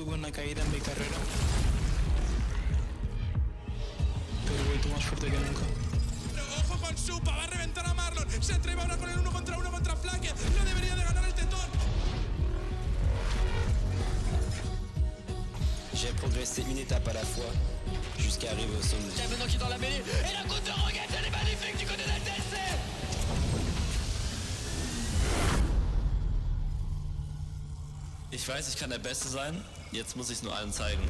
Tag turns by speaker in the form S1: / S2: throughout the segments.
S1: tuve una caída en mi carrera, pero he vuelto más fuerte que nunca.
S2: Ojo con Supa, va a reventar a Marlon. Se atreve ahora con el 1 contra 1 contra FLICKR. No debería de ganar el tetón.
S3: J'ai progressé une étape à la fois jusqu'à arriver au sommet.
S4: Il y a maintenant qui est dans la mêlée. Et la côte de Rogan, elle est magnifique du côté d'ADC.
S5: Ich weiß, ich kann der Beste sein. Jetzt muss ich es nur allen zeigen.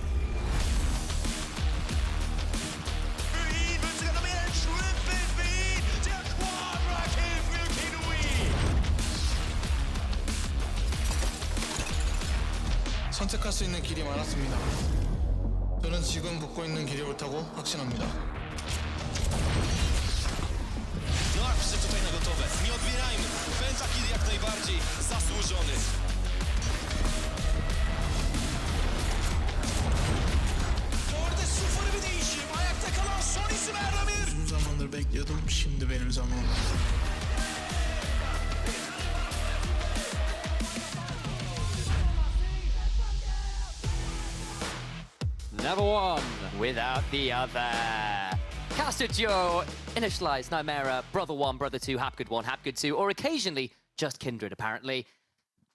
S1: 선택할 수 있는 길이 많았습니다. 저는 지금 걷고 있는 길이 옳다고 확신합니다.
S6: No akcje tutaj na gotowe. Nie odbierajmy. Pentakill jak najbardziej zasłużony.
S2: Orada sıfır bir değişim. Ayakta kalan son isim Neramin.
S1: Uzun zamandır bekliyordum. Şimdi benim zamanım.
S7: Never one without the other. Caster duo, initialized Nightmare, Brother 1, Brother 2, Hapgood 1, Hapgood 2, or occasionally just Kindred apparently,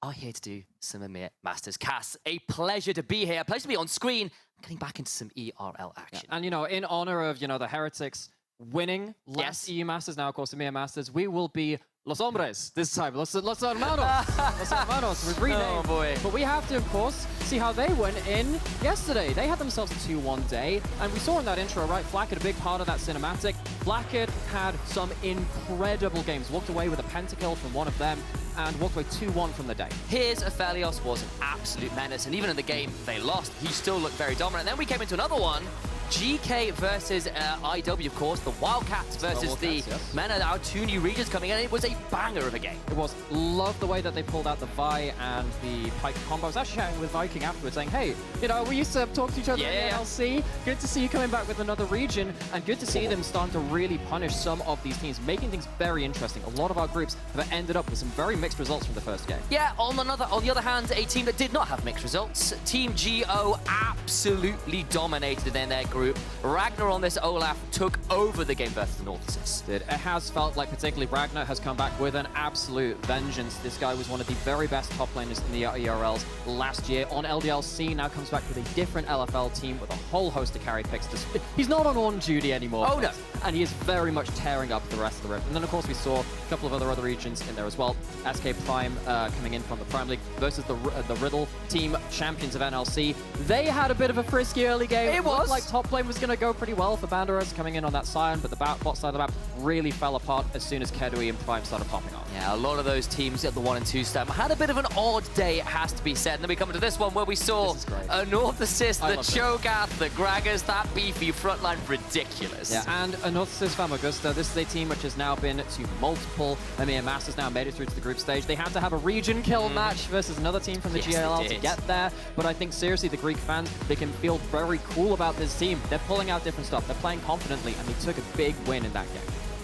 S7: are here to do some EMEA Masters. Cass, a pleasure to be here, a pleasure to be on screen, getting back into some ERL action.
S8: Yeah. And, you know, in honor of, you know, the Heretics winning last EU Masters, now, of course, EMEA Masters, we will be Los Hombres this time. Los Hermanos. Los Hermanos. We've renamed.
S7: Oh, boy.
S8: But we have to, of course, see how they went in yesterday. They had themselves a 2-1 day. And we saw in that intro, right, FLICKR had a big part of that cinematic. FLICKR had some incredible games. Walked away with a pentakill from one of them and walked away 2-1 from the day.
S7: Here's Aphelios was an absolute menace, and even in the game they lost, he still looked very dominant. And then we came into another one. GK versus IW, of course, the Wildcats versus the Men, our two new regions coming in. It was a banger of a game.
S8: It was. Love the way that they pulled out the Vi and the Pike combo. I was actually chatting with Viking afterwards saying, hey, you know, we used to talk to each other in LC. Good to see you coming back with another region, and good to see them starting to really punish some of these teams, making things very interesting. A lot of our groups have ended up with some very mixed results from the first game.
S7: Yeah, on the other hand, a team that did not have mixed results. Team GO absolutely dominated in their group. Ragnar on this Olaf took over the game versus the Nautilus.
S8: It has felt like particularly Ragnar has come back with an absolute vengeance. This guy was one of the very best top laners in the ERLs last year on LDLC, now comes back with a different LFL team with a whole host of carry picks. He's not on duty anymore.
S7: Oh no.
S8: And he is very much tearing up the rest of the Rift. And then of course we saw a couple of other regions in there as well. SK Prime coming in from the Prime League versus the Riddle team, champions of NLC. They had a bit of a frisky early game.
S7: It was.
S8: Looked like top lane was going to go pretty well for Banderas coming in on that Sion, but the bot side of the map really fell apart as soon as Kedui and Prime started popping off.
S7: Yeah, a lot of those teams at the 1 and 2 stem had a bit of an odd day, it has to be said. And then we come into this one where we saw a North Assist, the Cho'Gath, the Gragas, that beefy frontline, ridiculous.
S8: Yeah, and a North Assist Famagusta. This is a team which has now been to multiple EMEA Masters, now made it through to the group stage. They had to have a region kill match versus another team from the GLL to get there. But I think seriously, the Greek fans, they can feel very cool about this team. They're pulling out different stuff. They're playing confidently, and they took a big win in that game.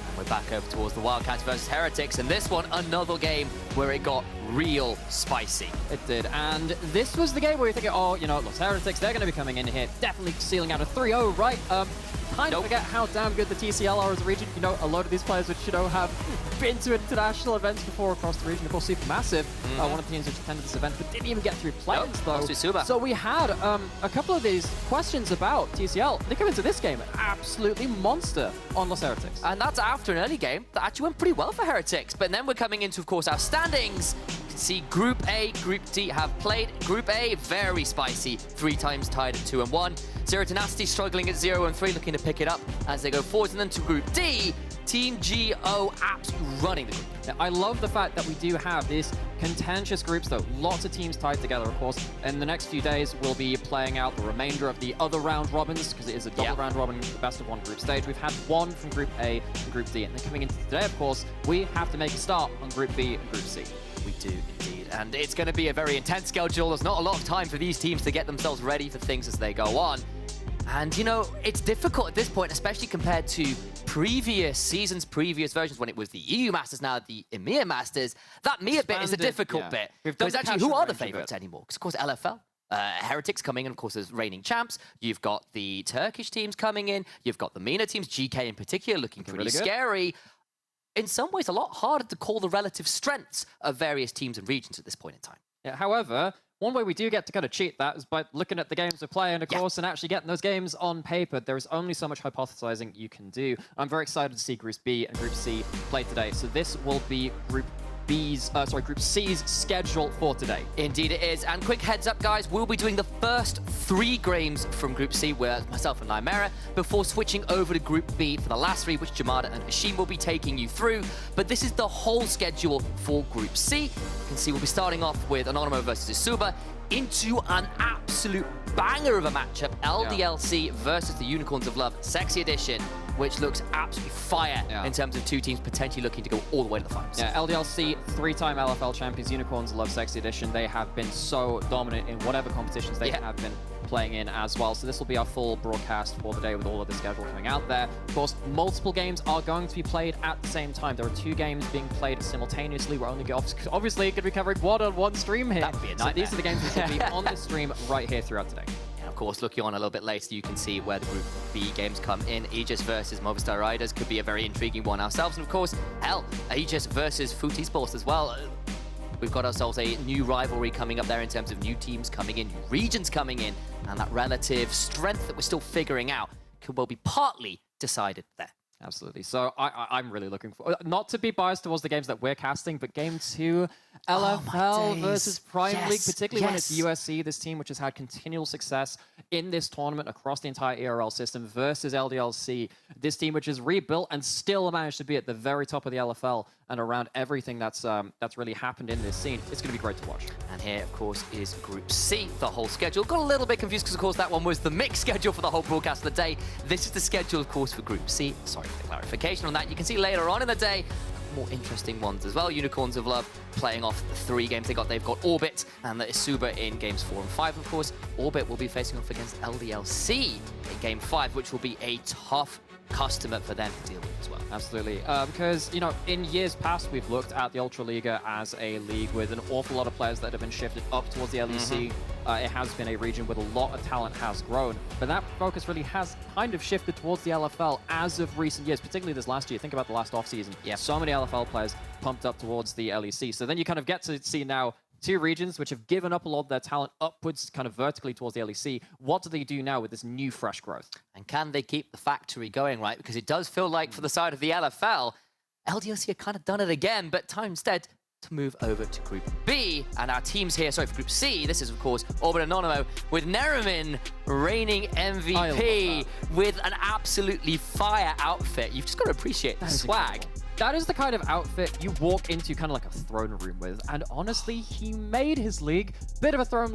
S7: And we're back over towards the Wildcats versus Heretics, and this one, another game where it got real spicy.
S8: It did, and this was the game where you're thinking, oh, you know, Los Heretics, they're going to be coming in here, definitely sealing out a 3-0, right? Kind of forget how damn good the TCL are as a region. You know, a lot of these players which, you know, have been to international events before across the region. Of course, Supermassive, one of the teams which attended this event, but didn't even get through play-ins, though. So we had a couple of these questions about TCL. They come into this game an absolutely monster on Los Heretics.
S7: And that's after an early game that actually went pretty well for Heretics. But then we're coming into, of course, our standings. You can see Group A, Group D have played. Group A, very spicy, 3 times tied at 2 and 1. Zero Tenacity struggling at 0 and 3, looking to pick it up as they go forward. And then to Group D, Team GO absolutely running the group.
S8: Now, I love the fact that we do have these contentious groups, though. Lots of teams tied together, of course. In the next few days, we'll be playing out the remainder of the other round robins, because it is a double round robin, the best of 1 group stage. We've had 1 from Group A and Group D. And then coming into today, of course, we have to make a start on Group B and Group C.
S7: We do indeed. And it's going to be a very intense schedule. There's not a lot of time for these teams to get themselves ready for things as they go on. And, you know, it's difficult at this point, especially compared to previous seasons, previous versions, when it was the EU Masters, now the EMEA Masters. That MEA bit is a difficult bit. Because actually, who are the favorites anymore? Because, of course, LFL, Heretics coming in, of course, as reigning champs. You've got the Turkish teams coming in. You've got the MENA teams, GK in particular, looking pretty scary. In some ways, a lot harder to call the relative strengths of various teams and regions at this point in time.
S8: Yeah, however, one way we do get to kind of cheat that is by looking at the games we're playing, of course, and actually getting those games on paper. There is only so much hypothesizing you can do. I'm very excited to see Group B and Group C play today. So this will be Group C's schedule for today.
S7: Indeed it is. And quick heads up, guys, we'll be doing the first 3 games from Group C, where myself and Nymera, before switching over to Group B for the last 3, which Jamada and Hashim will be taking you through. But this is the whole schedule for Group C. You can see we'll be starting off with Anonymo versus eSuba into an absolute banger of a matchup, LDLC versus the Unicorns of Love Sexy Edition, which looks absolutely fire in terms of 2 teams potentially looking to go all the way to the finals.
S8: Yeah, LDLC, 3-time LFL champions, Unicorns of Love Sexy Edition. They have been so dominant in whatever competitions they have been playing in as well. So this will be our full broadcast for the day with all of the schedule coming out there. Of course, multiple games are going to be played at the same time. There are 2 games being played simultaneously. We're only obviously going to be covering one on one stream here.
S7: That'd be a nightmare.
S8: So these are the games that will be on the stream right here throughout today.
S7: Of course, looking on a little bit later, you can see where the Group B games come in. Aegis versus Movistar Riders could be a very intriguing one ourselves. And of course, Aegis versus Footy Sports as well. We've got ourselves a new rivalry coming up there in terms of new teams coming in, new regions coming in, and that relative strength that we're still figuring out could well be partly decided there.
S8: Absolutely. So I'm really looking for, not to be biased towards the games that we're casting, but Game 2, LFL versus Prime League, particularly when it's USC, this team which has had continual success in this tournament across the entire ERL system, versus LDLC, this team which is rebuilt and still managed to be at the very top of the LFL and around everything that's really happened in this scene. It's going to be great to watch.
S7: And here, of course, is Group C, the whole schedule. Got a little bit confused because, of course, that one was the mixed schedule for the whole broadcast of the day. This is the schedule, of course, for Group C. Sorry for the clarification on that. You can see later on in the day more interesting ones as well. Unicorns of Love playing off the 3 games they've got Orbit and the eSuba in games 4 and 5. Of course, Orbit will be facing off against LDLC in game 5, which will be a tough customer for them to deal with as well.
S8: Absolutely. Because, you know, in years past, we've looked at the Ultraliga as a league with an awful lot of players that have been shifted up towards the LEC. It has been a region where a lot of talent has grown, but that focus really has kind of shifted towards the LFL as of recent years, particularly this last year. Think about the last offseason. Yeah, so many LFL players pumped up towards the LEC. So then you kind of get to see now 2 regions which have given up a lot of their talent upwards, kind of vertically towards the LEC. What do they do now with this new fresh growth?
S7: And can they keep the factory going, right? Because it does feel like for the side of the LFL, LDLC have kind of done it again, but time instead to move over to Group B. And our teams here, sorry, for Group C, this is, of course, Orbit Anonymo with Neramin reigning MVP with an absolutely fire outfit. You've just got to appreciate the swag.
S8: Incredible. That is the kind of outfit you walk into kind of like a throne room with. And honestly, he made his league bit of a throne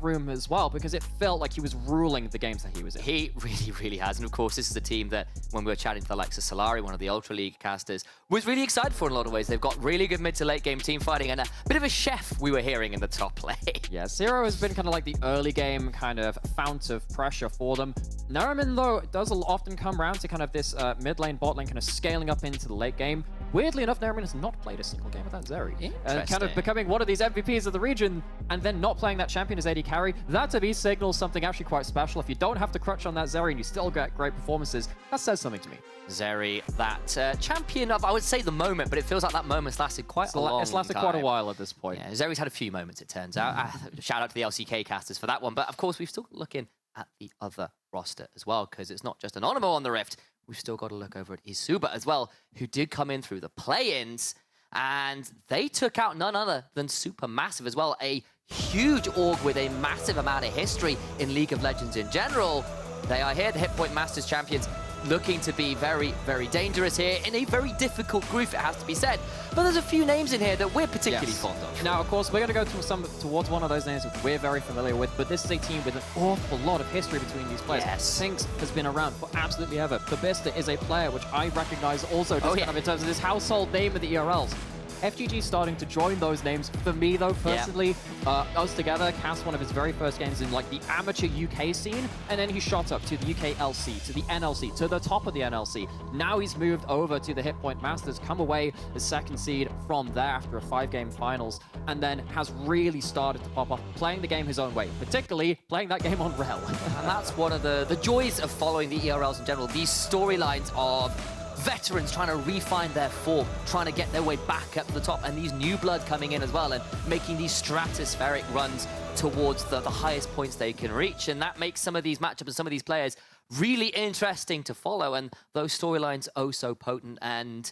S8: room as well, because it felt like he was ruling the games that he was in.
S7: He really, really has. And of course, this is a team that when we were chatting to the likes of Solari, one of the Ultra League casters, was really excited for in a lot of ways. They've got really good mid to late game team fighting and a bit of a chef we were hearing in the top lane.
S8: Yeah, Hiro has been kind of like the early game kind of fount of pressure for them. Neramin, though, does often come around to kind of this mid lane, bot lane, kind of scaling up into the late game. Weirdly enough, Neramin has not played a single game without Zeri. Kind of becoming one of these MVPs of the region and then not playing that champion as AD carry. That to me signals something actually quite special. If you don't have to crutch on that Zeri and you still get great performances, that says something to me.
S7: Zeri, that champion of, I would say, the moment, but it feels like that moment's lasted quite a long time.
S8: It's lasted quite a while at this point.
S7: Yeah, Zeri's had a few moments, it turns out. Shout out to the LCK casters for that one. But of course, we've still looking at the other roster as well, because it's not just Anonymo on the Rift. We've still got to look over at eSuba as well, who did come in through the play-ins, and they took out none other than Supermassive as well, a huge org with a massive amount of history in League of Legends in general. They are here, the Hit Point Masters champions, looking to be very, very dangerous here in a very difficult group, it has to be said. But there's a few names in here that we're particularly fond of.
S8: Now, of course, we're going to go towards one of those names which we're very familiar with, but this is a team with an awful lot of history between these players. TynX has been around for absolutely ever. Bobista is a player which I recognize also just kind of in terms of this household name of the ERLs. FGG starting to join those names. For me, though, personally, us together, cast one of his very first games in like the amateur UK scene, and then he shot up to the UK LC, to the NLC, to the top of the NLC. Now he's moved over to the Hit Point Masters, come away as second seed from there after a 5-game finals, and then has really started to pop off, playing the game his own way, particularly playing that game on Rel.
S7: And that's one of the joys of following the ERLs in general. These storylines of veterans trying to refine their form, trying to get their way back up to the top, and these new blood coming in as well and making these stratospheric runs towards the highest points they can reach. And that makes some of these matchups and some of these players really interesting to follow. And those storylines oh so potent and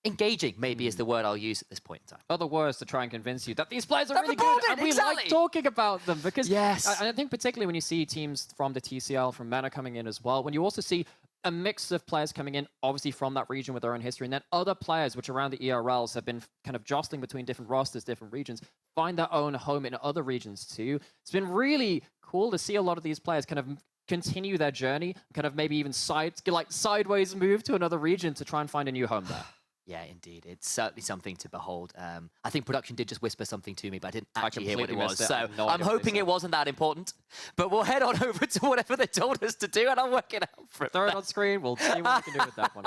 S7: engaging, maybe is the word I'll use at this point in time.
S8: Other words to try and convince you that these players are
S7: That's
S8: really good
S7: important,
S8: and we like talking about them. Because I think particularly when you see teams from the TCL, from MENA coming in as well, when you also see a mix of players coming in, obviously from that region with their own history, and then other players which around the ERLs have been kind of jostling between different rosters, different regions, find their own home in other regions too. It's been really cool to see a lot of these players kind of continue their journey, kind of maybe even sideways move to another region to try and find a new home there.
S7: Yeah, indeed. It's certainly something to behold. I think production did just whisper something to me, but I didn't actually hear what it was. So I'm hoping it wasn't that important. But we'll head on over to whatever they told us to do, and I'll work it out for it.
S8: Throw it on screen. We'll see what we can do with that one.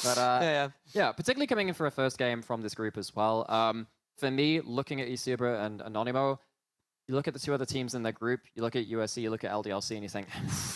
S8: But yeah, particularly coming in for a first game from this group as well. For me, looking at eSuba and Anonymo, you look at the two other teams in their group, you look at USC, you look at LDLC, and you think,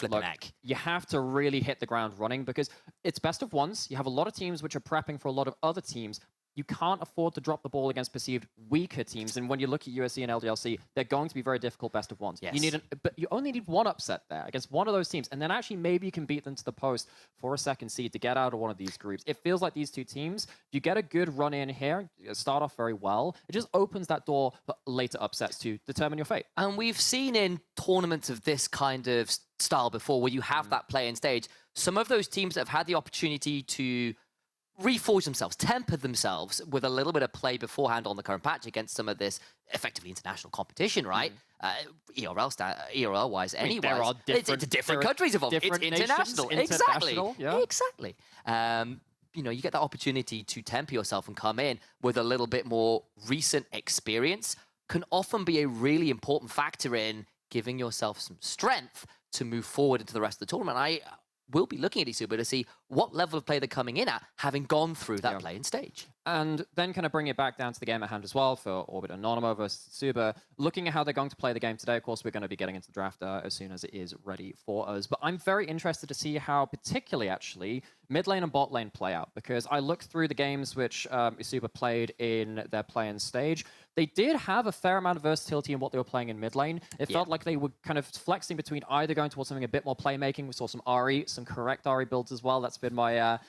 S8: look, you have to really hit the ground running because it's best of ones. You have a lot of teams which are prepping for a lot of other teams. You can't afford to drop the ball against perceived weaker teams. And when you look at USC and LDLC, they're going to be very difficult best of ones.
S7: Yes.
S8: You need but you only need one upset there against one of those teams. And then actually maybe you can beat them to the post for a second seed to get out of one of these groups. It feels like these two teams, if you get a good run in here, start off very well, it just opens that door for later upsets to determine your fate.
S7: And we've seen in tournaments of this kind of style before where you have that play-in stage, some of those teams that have had the opportunity to reforge themselves, temper themselves with a little bit of play beforehand on the current patch against some of this effectively international competition, right? ERL-wise, anyway. It's different countries involved. It's international. Exactly.
S8: Yeah.
S7: Exactly. You know, you get that opportunity to temper yourself and come in with a little bit more recent experience can often be a really important factor in giving yourself some strength to move forward into the rest of the tournament. I will be looking at eSuba to see what level of play they're coming in at, having gone through that play-in stage.
S8: And then kind of bring it back down to the game at hand as well for Orbit Anonymo versus eSuba. Looking at how they're going to play the game today, of course, we're going to be getting into the draft as soon as it is ready for us. But I'm very interested to see how, particularly actually, mid lane and bot lane play out. Because I looked through the games which eSuba played in their play-in stage. They did have a fair amount of versatility in what they were playing in mid lane. It felt like they were kind of flexing between either going towards something a bit more playmaking. We saw some RE, some correct RE builds as well. That's been my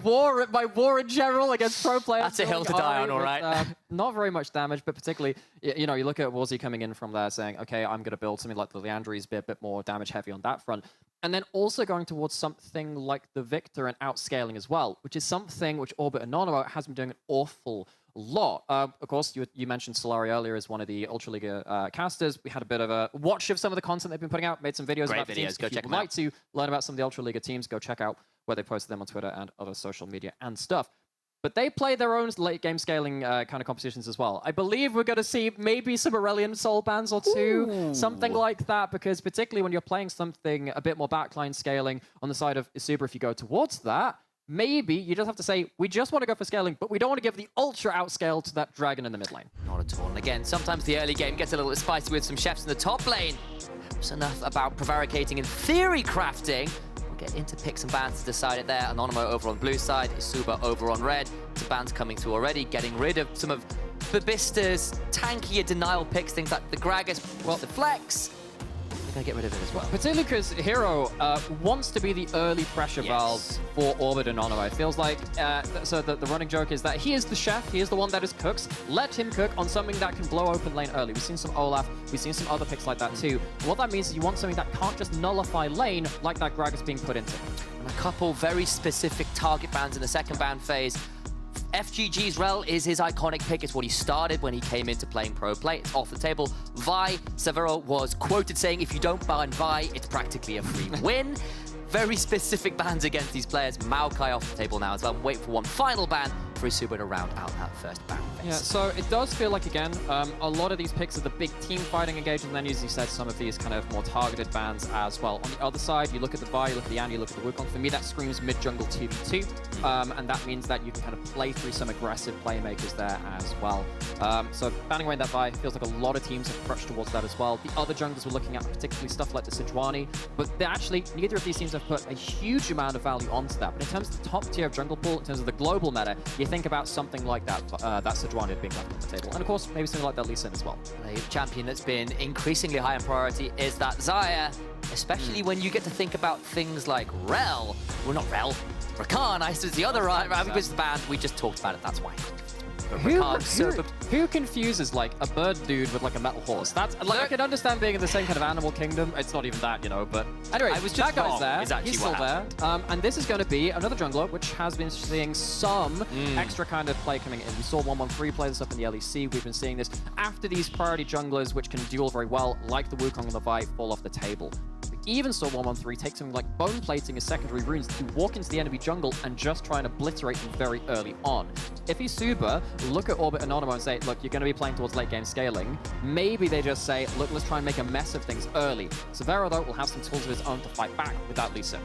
S8: war in general against pro players.
S7: That's a hill to die on, all right.
S8: Not very much damage, but particularly, you know, you look at Warszi coming in from there saying, okay, I'm going to build something like the Leandries, be a bit more damage heavy on that front. And then also going towards something like the Viktor and outscaling as well, which is something which Orbit Anonymo has been doing an awful lot. Of course, you mentioned Solari earlier as one of the Ultraliga casters. We had a bit of a watch of some of the content they've been putting out, made some videos about the teams.
S7: Go
S8: if
S7: check
S8: you'd
S7: them
S8: like to learn about some of the Ultraliga teams, go check out where they posted them on Twitter and other social media and stuff. But they play their own late game scaling kind of competitions as well. I believe we're going to see maybe some Aurelian soul bands or two, something like that, because particularly when you're playing something a bit more backline scaling on the side of eSuba, if you go towards that, maybe you just have to say, we just want to go for scaling, but we don't want to give the ultra outscale to that dragon in the mid lane.
S7: Not at all. And again, sometimes the early game gets a little bit spicy with some chefs in the top lane. It's enough about prevaricating and theory crafting. Get into picks and bans to decide it there. Anonymo over on blue side, eSuba over on red. Some bans coming through already, getting rid of some of bobista's tankier denial picks, things like the Gragas, the Flex. They're going to get rid of it as well.
S8: Particularly because Hiro wants to be the early pressure valve for Orbit Anonymo. It feels like, so the running joke is that he is the chef, he is the one that is cooks. Let him cook on something that can blow open lane early. We've seen some Olaf, we've seen some other picks like that too. And what that means is you want something that can't just nullify lane like that Gragas being put into.
S7: And a couple very specific target bans in the second ban phase. FGG's Rel is his iconic pick. It's what he started when he came into playing pro play. It's off the table. Vi, Savero was quoted saying, if you don't ban Vi, it's practically a free win. Very specific bans against these players. Maokai off the table now as well. Wait for one final ban for eSuba to round out that first battle phase.
S8: Yeah, so it does feel like, again, a lot of these picks are the big team fighting engagement, and then, as you said, some of these kind of more targeted bans as well. On the other side, you look at the Vi, you look at the Annie, you look at the Wukong. For me, that screams mid-jungle 2v2, and that means that you can kind of play through some aggressive playmakers there as well. So banning away that Vi feels like a lot of teams have crutched towards that as well. The other junglers we're looking at, particularly stuff like the Sejuani, but actually, neither of these teams have put a huge amount of value onto that. But in terms of the top tier of jungle pool, in terms of the global meta, you think about something like that, that Sejuani being left on the table. And of course, maybe something like that Lee Sin as well.
S7: The champion that's been increasingly high in priority is that Xayah, especially when you get to think about things like Rel. Well, not Rel. Rakan, I suppose the other right, because the band, we just talked about it, that's why. But
S8: Who confuses like a bird dude with like a metal horse? That's like, I can understand being in the same kind of animal kingdom. It's not even that, you know, but anyway, that guy's there. He's still there. And this is going to be another jungler, which has been seeing some extra kind of play coming in. We saw 113 play this up in the LEC. We've been seeing this after these priority junglers, which can duel very well, like the Wukong and the Vi, fall off the table. We even saw 113 take something like bone plating as secondary runes to walk into the enemy jungle and just try and obliterate them very early on. If eSuba look at Orbit Anonymo and say, look, you're going to be playing towards late game scaling, maybe they just say, look, let's try and make a mess of things early. Savero, though, will have some tools of his own to fight back without Lee Sin.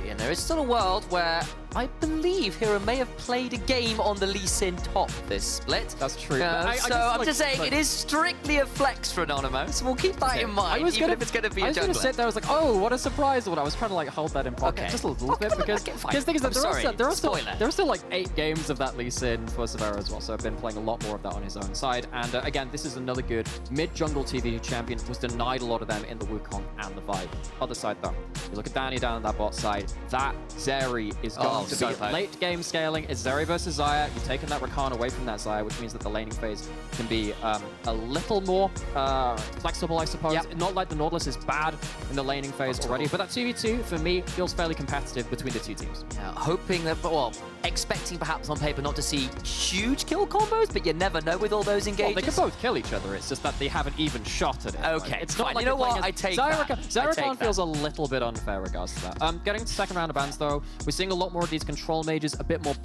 S7: And there is still a world where I believe Hiro may have played a game on the Lee Sin top this split.
S8: That's true.
S7: I'm just saying, it is strictly a flex for Anonymo, so we'll keep that in mind, even if it's going to be a jungler.
S8: I was going to sit there, I was like, oh, what a surprise. When I was trying to like hold that in pocket just a little bit, because things that there are still like 8 games of that Lee Sin for Savero as well, so I've been playing a lot more of that on his own side. And again, this is another good mid-jungle TV champion, was denied a lot of them in the Wukong and the Vi. Other side though, you look at DANY down on that bot side, that Zeri is going to be late game scaling. It's Zeri versus Xayah. You've taken that Rakan away from that Xayah, which means that the laning phase can be a little more flexible, I suppose. Not like the Nautilus is bad in the laning phase already, but that 2v2 for me feels fairly competitive between the two teams.
S7: Yeah, hoping that, well, expecting perhaps on paper not to see huge kill combos, but you never know with all those engages.
S8: Well, they can both kill each other. It's just that they haven't even shot at it.
S7: Okay,
S8: right?
S7: it's not like, you know what? I take that.
S8: Zerakan feels a little bit unfair regards to that. Getting to second round of bans though, we're seeing a lot more of these control mages, a bit more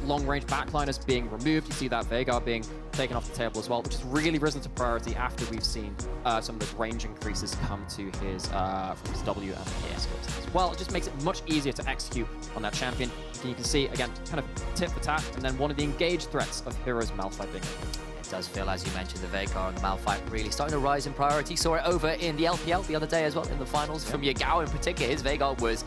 S8: long-range backliners being removed. You see that Veigar being taken off the table as well, which has really risen to priority after we've seen some of those range increases come to his from his W and his skills as well. It just makes it much easier to execute on that champion. You can see, again, kind of tit for tat, and then one of the engaged threats of Hiro's Malphite being
S7: It does feel, as you mentioned, the Veigar and the Malphite really starting to rise in priority. Saw it over in the LPL the other day as well, in the finals. From Yagao in particular, his Veigar was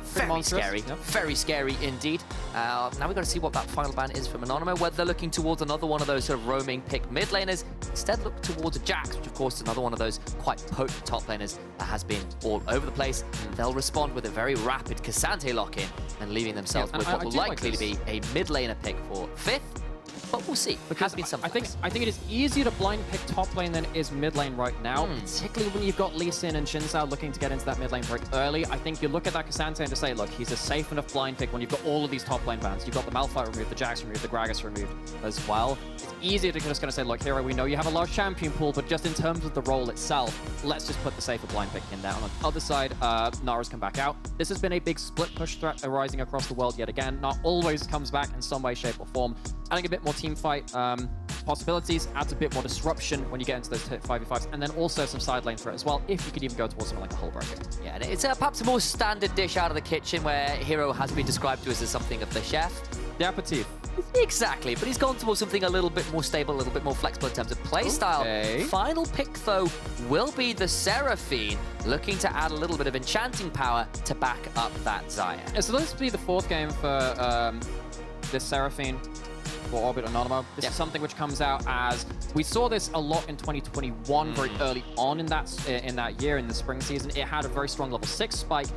S7: very scary. Very scary indeed. Now we've got to see what that final ban is from Anonymo, whether they're looking towards another one of those sort of roaming pick mid laners, instead look towards a Jax, which of course is another one of those quite potent top laners that has been all over the place. They'll respond with a very rapid Cassante lock-in and leaving themselves with what will likely to be a mid laner pick for 5th. But we'll see. Because
S8: I think it is easier to blind pick top lane than it is mid lane right now, particularly when you've got Lee Sin and Xin Zhao looking to get into that mid lane very early. I think you look at that Cassante and to say, look, he's a safe enough blind pick when you've got all of these top lane bans. You've got the Malphite removed, the Jax removed, the Gragas removed as well. It's easier to just kind of say, look, Hiro, we know you have a large champion pool, but just in terms of the role itself, let's just put the safer blind pick in there. On the other side, Gnar's come back out. This has been a big split push threat arising across the world yet again. Gnar always comes back in some way, shape, or form. Adding a bit more team fight possibilities, adds a bit more disruption when you get into those 5v5s, and then also some side lane threat as well, if you could even go towards something like a Hullbreaker. Yeah, and it's perhaps a more standard dish out of the kitchen where Hiro has been described to us as something of the chef. The aperitif.
S7: Exactly, but he's gone towards something a little bit more stable, a little bit more flexible in terms of playstyle.
S8: Okay.
S7: Final pick, though, will be the Seraphine, looking to add a little bit of enchanting power to back up that Xayah.
S8: So this will be the 4th game for this Seraphine for Orbit Anonymo. This is something which comes out as, we saw this a lot in 2021, very early on in that year, in the spring season. It had a very strong level 6 spike.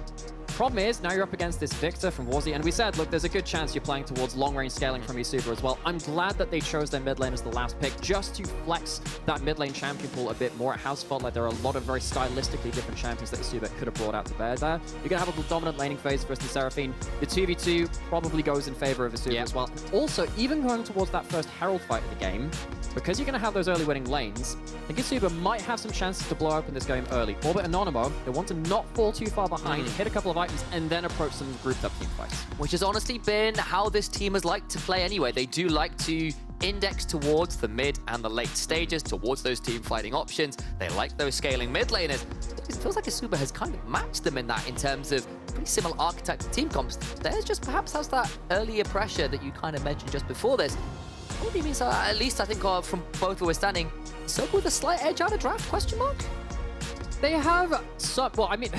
S8: Problem is, now you're up against this Viktor from Warschi, and we said, look, there's a good chance you're playing towards long-range scaling from eSuba as well. I'm glad that they chose their mid lane as the last pick, just to flex that mid lane champion pool a bit more. It has felt like there are a lot of very stylistically different champions that eSuba could have brought out to bear there. You're going to have a dominant laning phase versus the Seraphine. The 2v2 probably goes in favor of eSuba as well. And also, even going towards that first Herald fight of the game, because you're going to have those early winning lanes, I think eSuba might have some chances to blow open this game early. Orbit Anonymo, they want to not fall too far behind, hit a couple of items and then approach some grouped up team fights.
S7: Which has honestly been how this team has liked to play anyway. They do like to index towards the mid and the late stages, towards those team fighting options. They like those scaling mid laners. It feels like eSuba has kind of matched them in that in terms of pretty similar archetypes of team comps. Theirs just perhaps has that earlier pressure that you kind of mentioned just before this. Probably means at least I think from both where we're standing, so with a slight edge out of draft, question mark?
S8: They have some, well, I mean,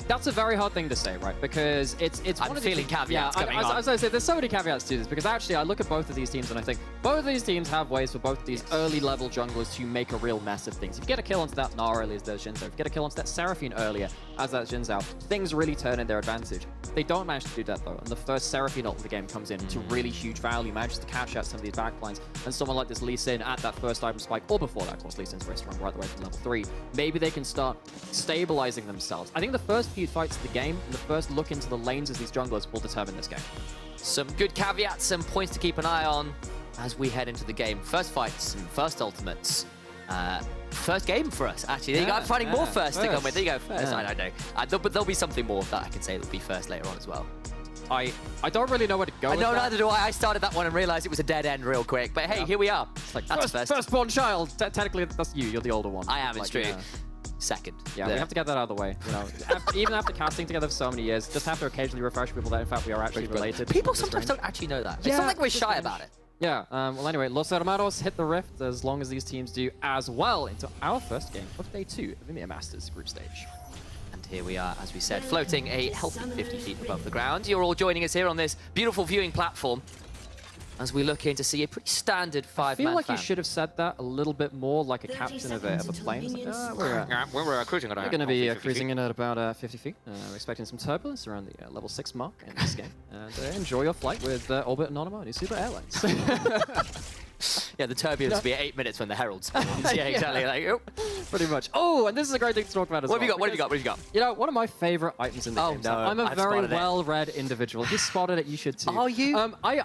S8: that's a very hard thing to say, right? Because it's
S7: I'm
S8: one of
S7: feeling
S8: the,
S7: caveats coming on.
S8: As I say, there's so many caveats to this because actually I look at both of these teams and I think both of these teams have ways for both of these early level junglers to make a real mess of things. If you get a kill onto that Gnar early as there's Jinzo, if you get a kill onto that Seraphine earlier as that Zhao, things really turn in their advantage. They don't manage to do that though, and the first Seraphine ult of the game comes in to really huge value, manages to catch out some of these backlines, and someone like this Lee Sin at that first item spike, or before that, of course, Lee Sin's very strong right the way from level 3, maybe they can start stabilizing themselves. I think the first few fights of the game, and the first look into the lanes as these junglers will determine this game.
S7: Some good caveats, some points to keep an eye on as we head into the game. First fights and first ultimates. First game for us, actually. There you go. I'm finding more first to come with. There you go, first. I don't know. But there'll be something more that I can say that will be first later on as well.
S8: I don't really know where to go with
S7: No,
S8: that.
S7: neither do I. I started that one and realized it was a dead end real quick. But hey, here we are.
S8: It's like
S7: That's first.
S8: firstborn child. Technically, that's you. You're the older one.
S7: I am,
S8: like,
S7: it's true.
S8: yeah.
S7: Second.
S8: Yeah, we have to get that out of the way. You know, even after casting together for so many years, just have to occasionally refresh people that in fact we are actually related.
S7: People sometimes don't actually know that. It's not like we're shy about it.
S8: Yeah, well anyway, Los Hermanos hit the rift as long as these teams do as well into our first game of day 2 of EMEA Masters group stage.
S7: And here we are, as we said, floating a healthy 50 feet above the ground. You're all joining us here on this beautiful viewing platform as we look in to see a pretty standard 5-man
S8: I feel like
S7: fan.
S8: you should have said that a little bit more like a captain of a plane. Like,
S7: we're cruising
S8: we're going to be cruising in at about 50 feet. We're expecting some turbulence around the level 6 mark in this game. And enjoy your flight with Orbit Anonymo and eSuba Airlines.
S7: Yeah, the turbulence will be at 8 minutes when the Herald spawns. Yeah, exactly. Like, oh.
S8: Pretty much. Oh, and this is a great thing to talk about as well.
S7: What have you got?
S8: You know, one of my favorite items in the game.
S7: No,
S8: I'm a
S7: I've
S8: very
S7: spotted it.
S8: well-read individual. You spotted it, you should too.
S7: Are you?
S8: I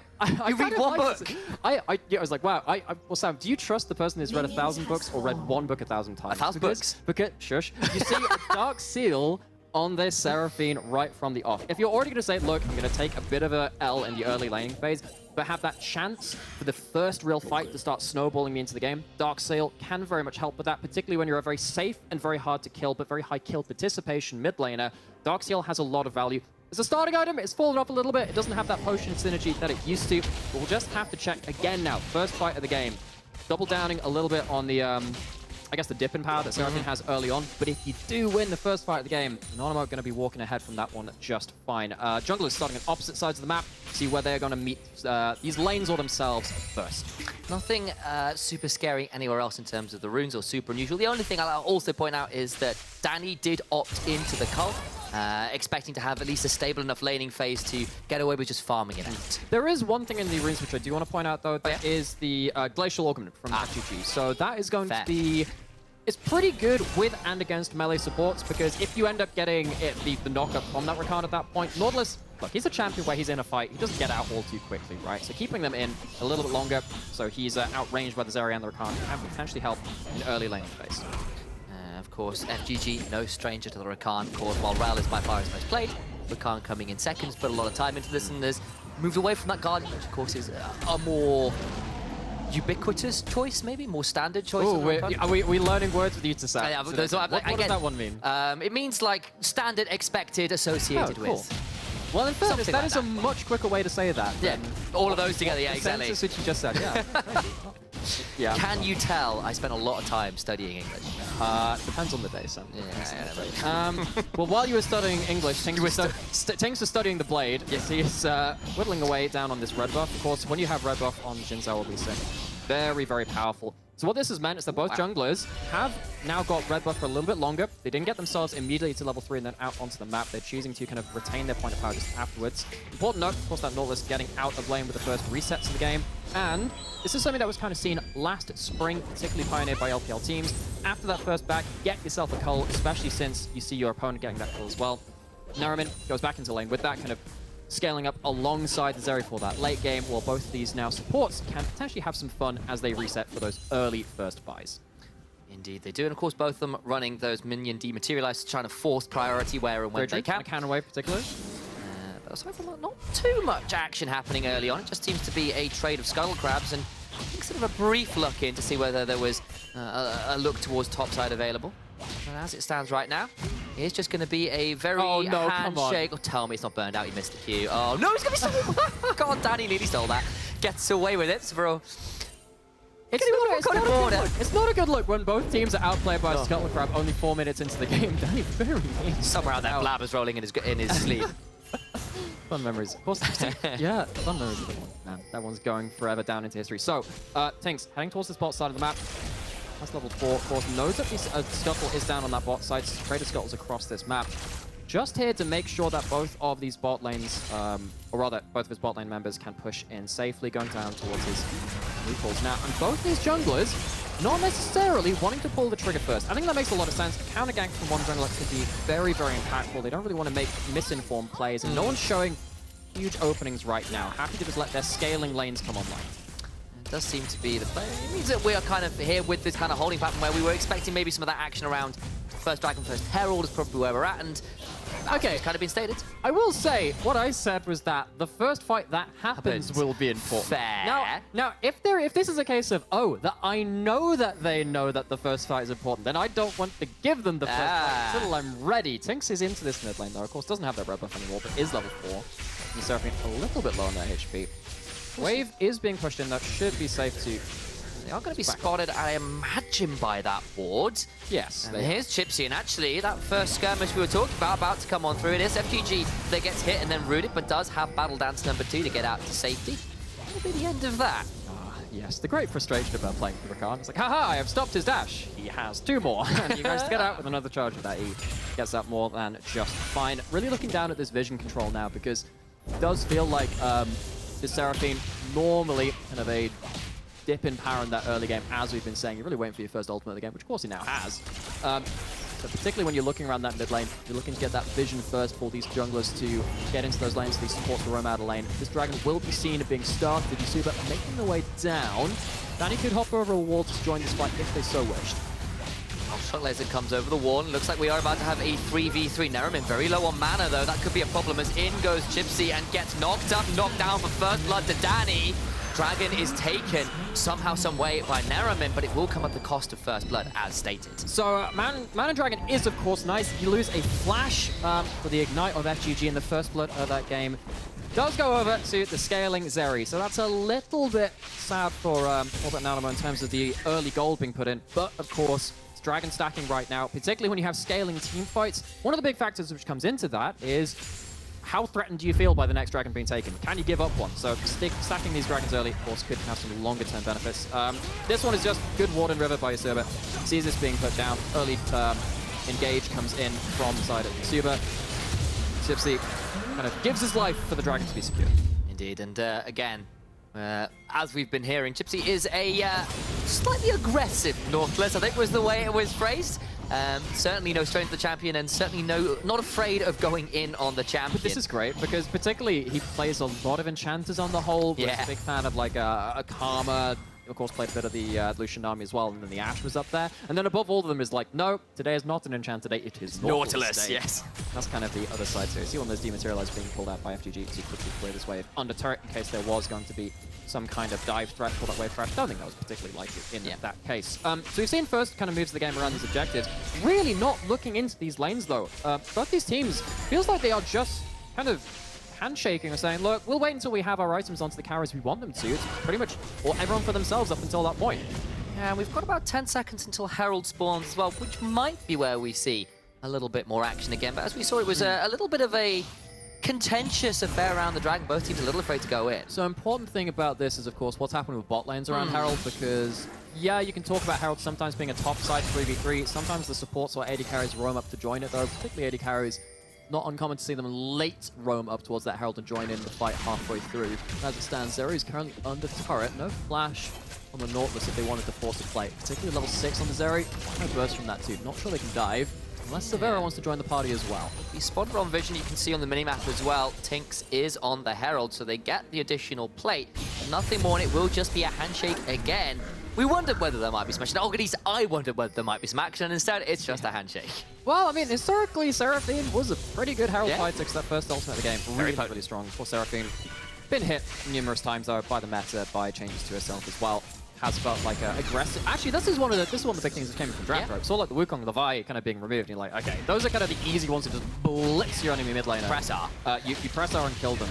S7: You read one book?
S8: I was like, wow. Well, Sam, do you trust the person who's read 1,000 books or read one book 1,000 times?
S7: 1,000 books?
S8: Because, shush. You see a dark seal on this Seraphine right from the off. If you're already going to say, look, I'm going to take a bit of a L in the early laning phase, but have that chance for the first real fight to start snowballing me into the game, Dark Seal can very much help with that, particularly when you're a very safe and very hard to kill, but very high kill participation mid laner. Dark Seal has a lot of value. As a starting item, it's fallen off a little bit. It doesn't have that potion synergy that it used to, but we'll just have to check again now. First fight of the game. Double downing a little bit on the, I guess the dip in power that Seraphine has early on, but if you do win the first fight of the game, Anonymo are going to be walking ahead from that one just fine. Junglers starting on opposite sides of the map, see where they're going to meet these lanes or themselves first.
S7: Nothing super scary anywhere else in terms of the runes or super unusual. The only thing I'll also point out is that DANY did opt into the cult, expecting to have at least a stable enough laning phase to get away with just farming it out.
S8: There is one thing in the runes which I do want to point out though, that is the Glacial Augment from FGG. So that is going to be... It's pretty good with and against melee supports, because if you end up getting the knockup from that Rakan at that point, Nautilus, look, he's a champion where he's in a fight. He doesn't get out all too quickly, right? So keeping them in a little bit longer, so he's outranged by the Zeri and the Rakan, can potentially help in early laning phase.
S7: Of course, FGG, no stranger to the Rakan. Of course, while Ral is by far his most played, Rakan coming in seconds, put a lot of time into this, and has moved away from that Guardian, which of course is a more ubiquitous choice, maybe? More standard choice?
S8: Oh, are we learning words with you to say?
S7: Yeah,
S8: what
S7: does
S8: that one mean?
S7: It means like standard, expected, associated
S8: cool.
S7: with.
S8: Well, in fairness,
S7: Something
S8: that
S7: like
S8: is a much quicker way to say that.
S7: Yeah, all of those together, yeah,
S8: the
S7: exactly.
S8: sentence which you just said, yeah. Yeah.
S7: Can you tell I spent a lot of time studying English?
S8: Depends on the day, Sam.
S7: Yeah.
S8: Well, while you were studying English, TynX was studying the Blade. Yes, he is whittling away down on this red buff. Of course, when you have red buff on Zhao, obviously, very, very powerful. So what this has meant is that both junglers have now got red buff for a little bit longer. They didn't get themselves immediately to level 3 and then out onto the map. They're choosing to kind of retain their point of power just afterwards. Important note, of course, that Nautilus getting out of lane with the first resets of the game. And this is something that was kind of seen last spring, particularly pioneered by LPL teams. After that first back, get yourself a cull, especially since you see your opponent getting that cull as well. Neramin goes back into lane with that kind of scaling up alongside the Zeri for that late game, while both of these now supports can potentially have some fun as they reset for those early first buys.
S7: Indeed, they do. And of course, both of them running those minion dematerialized, trying to force priority where and when they can.
S8: Counterwave particularly.
S7: But aside from that, not too much action happening early on. It just seems to be a trade of scuttle crabs and I think sort of a brief look in to see whether there was a look towards topside available. But as it stands right now, it's just going to be a very handshake. Oh, tell me it's not burned out. He missed the cue. Oh, no, it's going to be stolen. God, DANY nearly stole that. Gets away with it. Savero.
S8: It's not a good look when both teams are outplayed by Scuttle Crab only 4 minutes into the game. DANY very mean.
S7: Somewhere out there, Blabber's rolling in his sleep.
S8: Fun memories. Of course, yeah, fun memories of the one. Man, that one's going forever down into history. So, TynX heading towards this bot side of the map. That's level 4, of course. Knows that Scuttle is down on that bot side. Traded Scuttles across this map. Just here to make sure that both of these bot lanes, or rather, both of his bot lane members can push in safely, going down towards his recalls now. And both these junglers, not necessarily wanting to pull the trigger first. I think that makes a lot of sense. A counter gank from one jungler could be very, very impactful. They don't really want to make misinformed plays, and no one's showing huge openings right now. Happy to just let their scaling lanes come online.
S7: It does seem to be the play. It means that we are kind of here with this kind of holding pattern where we were expecting maybe some of that action around first Dragon, first Herald is probably where we're at, and it's kind of been stated.
S8: I will say, what I said was that the first fight that happens will be important.
S7: Fair.
S8: Now, if this is a case of, that I know that they know that the first fight is important, then I don't want to give them the first fight until I'm ready. TynX is into this mid lane, though. Of course, doesn't have that red buff anymore, but is level 4. And Seraphine a little bit low on their HP. Wave is being pushed in. That should be safe too.
S7: They are going to be spotted, I imagine, by that ward.
S8: Yes.
S7: And here's Czypsy, and actually, that first skirmish we were talking about to come on through. It is FGG that gets hit and then rooted, but does have Battle Dance number 2 to get out to safety. That'll be the end of that.
S8: Yes, the great frustration about playing with Rakan. It's like, haha, I have stopped his dash. He has 2 more. And you guys to get out with another charge of that E. Gets that more than just fine. Really looking down at this vision control now, because it does feel like the Seraphine normally kind of a dip in power in that early game, as we've been saying. You're really waiting for your first ultimate of the game, which of course he now has. So particularly when you're looking around that mid lane, you're looking to get that vision first for these junglers to get into those lanes, these supports to roam out of lane. This dragon will be seen being started. eSuba making their way down. DANY could hop over a wall to join this fight if they so wished.
S7: Shot laser comes over the wall, and looks like we are about to have a 3v3. Neramin very low on mana, though. That could be a problem as in goes Czypsy and gets knocked up, knocked down for first blood to DANY. Dragon is taken somehow, some way by Neramin, but it will come at the cost of first blood, as stated.
S8: So, Mana Dragon is, of course, nice. You lose a flash for the Ignite of FGG in the first blood of that game. Does go over to the scaling Zeri, so that's a little bit sad for Orbit Anonymo in terms of the early gold being put in, but, of course, it's Dragon stacking right now, particularly when you have scaling team fights. One of the big factors which comes into that is how threatened do you feel by the next dragon being taken? Can you give up one? So stacking these dragons early, of course, could have some longer-term benefits. This one is just good Warden River by eSuba. Sees this being put down. Early engage comes in from the side of eSuba. Czypsy kind of gives his life for the dragon to be secure.
S7: Indeed, and again, as we've been hearing, Czypsy is a slightly aggressive Nautilus, I think was the way it was phrased. Certainly no strain to the champion, and certainly not afraid of going in on the champion.
S8: But this is great, because particularly he plays a lot of enchanters on the whole. He's a big fan of like a Karma. Of course, played a bit of the Lucian army as well, and then the Ash was up there. And then above all of them is like, no, today is not an enchanted day, it is Nautilus.
S7: Yes.
S8: That's kind of the other side. So you see one of those dematerialized being pulled out by FGG to quickly clear this wave under turret in case there was going to be some kind of dive threat for that wave threat. I don't think that was particularly likely in that case. So we've seen first kind of moves the game around these objectives. Really not looking into these lanes though. Both these teams feels like they are just kind of handshaking or saying, look, we'll wait until we have our items onto the carriers we want them to. It's pretty much everyone for themselves up until that point.
S7: Yeah, we've got about 10 seconds until Herald spawns as well, which might be where we see a little bit more action again. But as we saw, it was a little bit of a contentious affair around the dragon. Both teams a little afraid to go in.
S8: So important thing about this is, of course, what's happening with bot lanes around Herald, because, yeah, you can talk about Herald sometimes being a top side 3v3. Sometimes the supports or AD carries roam up to join it, though, particularly AD carries. Not uncommon to see them late roam up towards that Herald and join in the fight halfway through. As it stands, Zeri is currently under turret. No flash on the Nautilus if they wanted to force a play. Particularly level 6 on the Zeri. No burst from that too. Not sure they can dive. Unless Savero wants to join the party as well.
S7: The spotted on vision you can see on the minimap as well. TynX is on the Herald, so they get the additional plate. Nothing more, and it will just be a handshake again. We wondered whether there might be some action. Oh, goodies, I wondered whether there might be some action, and instead it's just a handshake.
S8: Well, I mean, historically, Seraphine was a pretty good Herald fighter because that first ultimate of the game.
S7: Very
S8: Really, really strong. For Seraphine, been hit numerous times though by the meta, by changes to herself as well. Has felt like aggressive. Actually, this is one of the big things that came from Draft Rope. Saw like the Wukong, the Vi kind of being removed, and you're like, okay, those are kind of the easy ones to just blitz your enemy mid laner.
S7: Press R.
S8: You press R and kill them.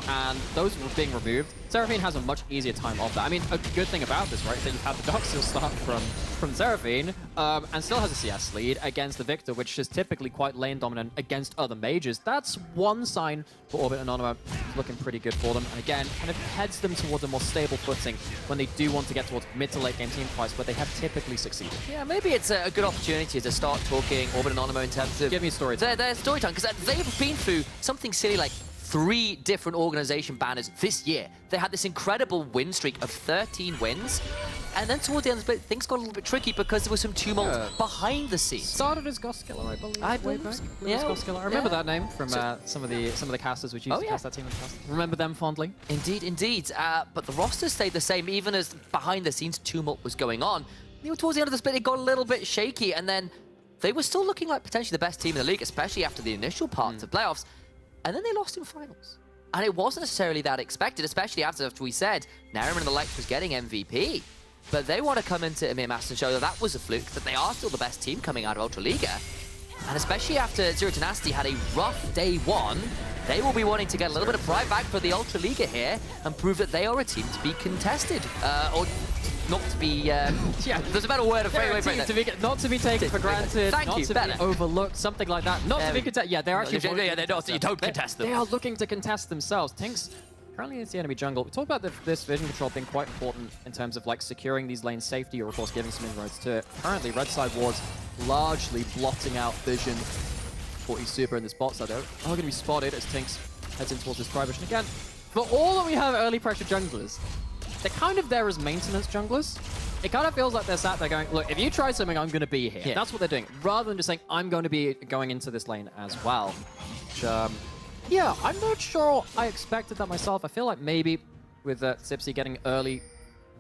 S8: And those were being removed. Seraphine has a much easier time of that. I mean, a good thing about this, right, is that you've had the Dark Seal start from Seraphine, and still has a CS lead against the Viktor, which is typically quite lane dominant against other mages. That's one sign for Orbit Anonymo. Looking pretty good for them. And again, kind of heads them towards a more stable footing when they do want to get towards mid to late game team fights, where they have typically succeeded.
S7: Yeah, maybe it's a good opportunity to start talking Orbit Anonymo in terms of...
S8: Give me a story time.
S7: Their story time, because they've been through something silly like 3 different organization banners this year. They had this incredible win streak of 13 wins, and then towards the end of the split, things got a little bit tricky because there was some tumult behind the scenes.
S8: Started as Goskiller, I believe.
S7: Way back.
S8: Yeah, Goskiller. I remember that name from some of the casters which used to cast that team in the past. Remember them fondly.
S7: Indeed, indeed. But the roster stayed the same, even as behind the scenes tumult was going on. Towards the end of the split, it got a little bit shaky, and then they were still looking like potentially the best team in the league, especially after the initial parts of playoffs. And then they lost in finals. And it wasn't necessarily that expected, especially after we said Neramin and the Lex was getting MVP. But they want to come into EMEA Masters and show that that was a fluke, that they are still the best team coming out of Ultra Liga. And especially after Zero Tenacity had a rough day 1, they will be wanting to get a little bit of pride back for the Ultra Liga here and prove that they are a team to be contested. Or not to be... yeah, there's a better word of
S8: not to be taken for granted,
S7: Thank
S8: not
S7: you,
S8: to
S7: better.
S8: be overlooked, something like that. Not to be contested. Yeah, they're actually...
S7: they're not, you don't contest them.
S8: They are looking to contest themselves. TynX currently in the enemy jungle. We talked about this vision control being quite important in terms of like securing these lanes safety, or of course giving some inroads to it. Currently, red side wards largely blotting out vision for eSuba in this bot side. They're all going to be spotted as TynX heads in towards this Tribush. And again, for all that we have early pressure junglers, they're kind of there as maintenance junglers. It kind of feels like they're sat there going, look, if you try something, I'm going to be here. Yeah. That's what they're doing, rather than just saying, I'm going to be going into this lane as well. Which, yeah, I'm not sure I expected that myself. I feel like maybe with Czypsy getting early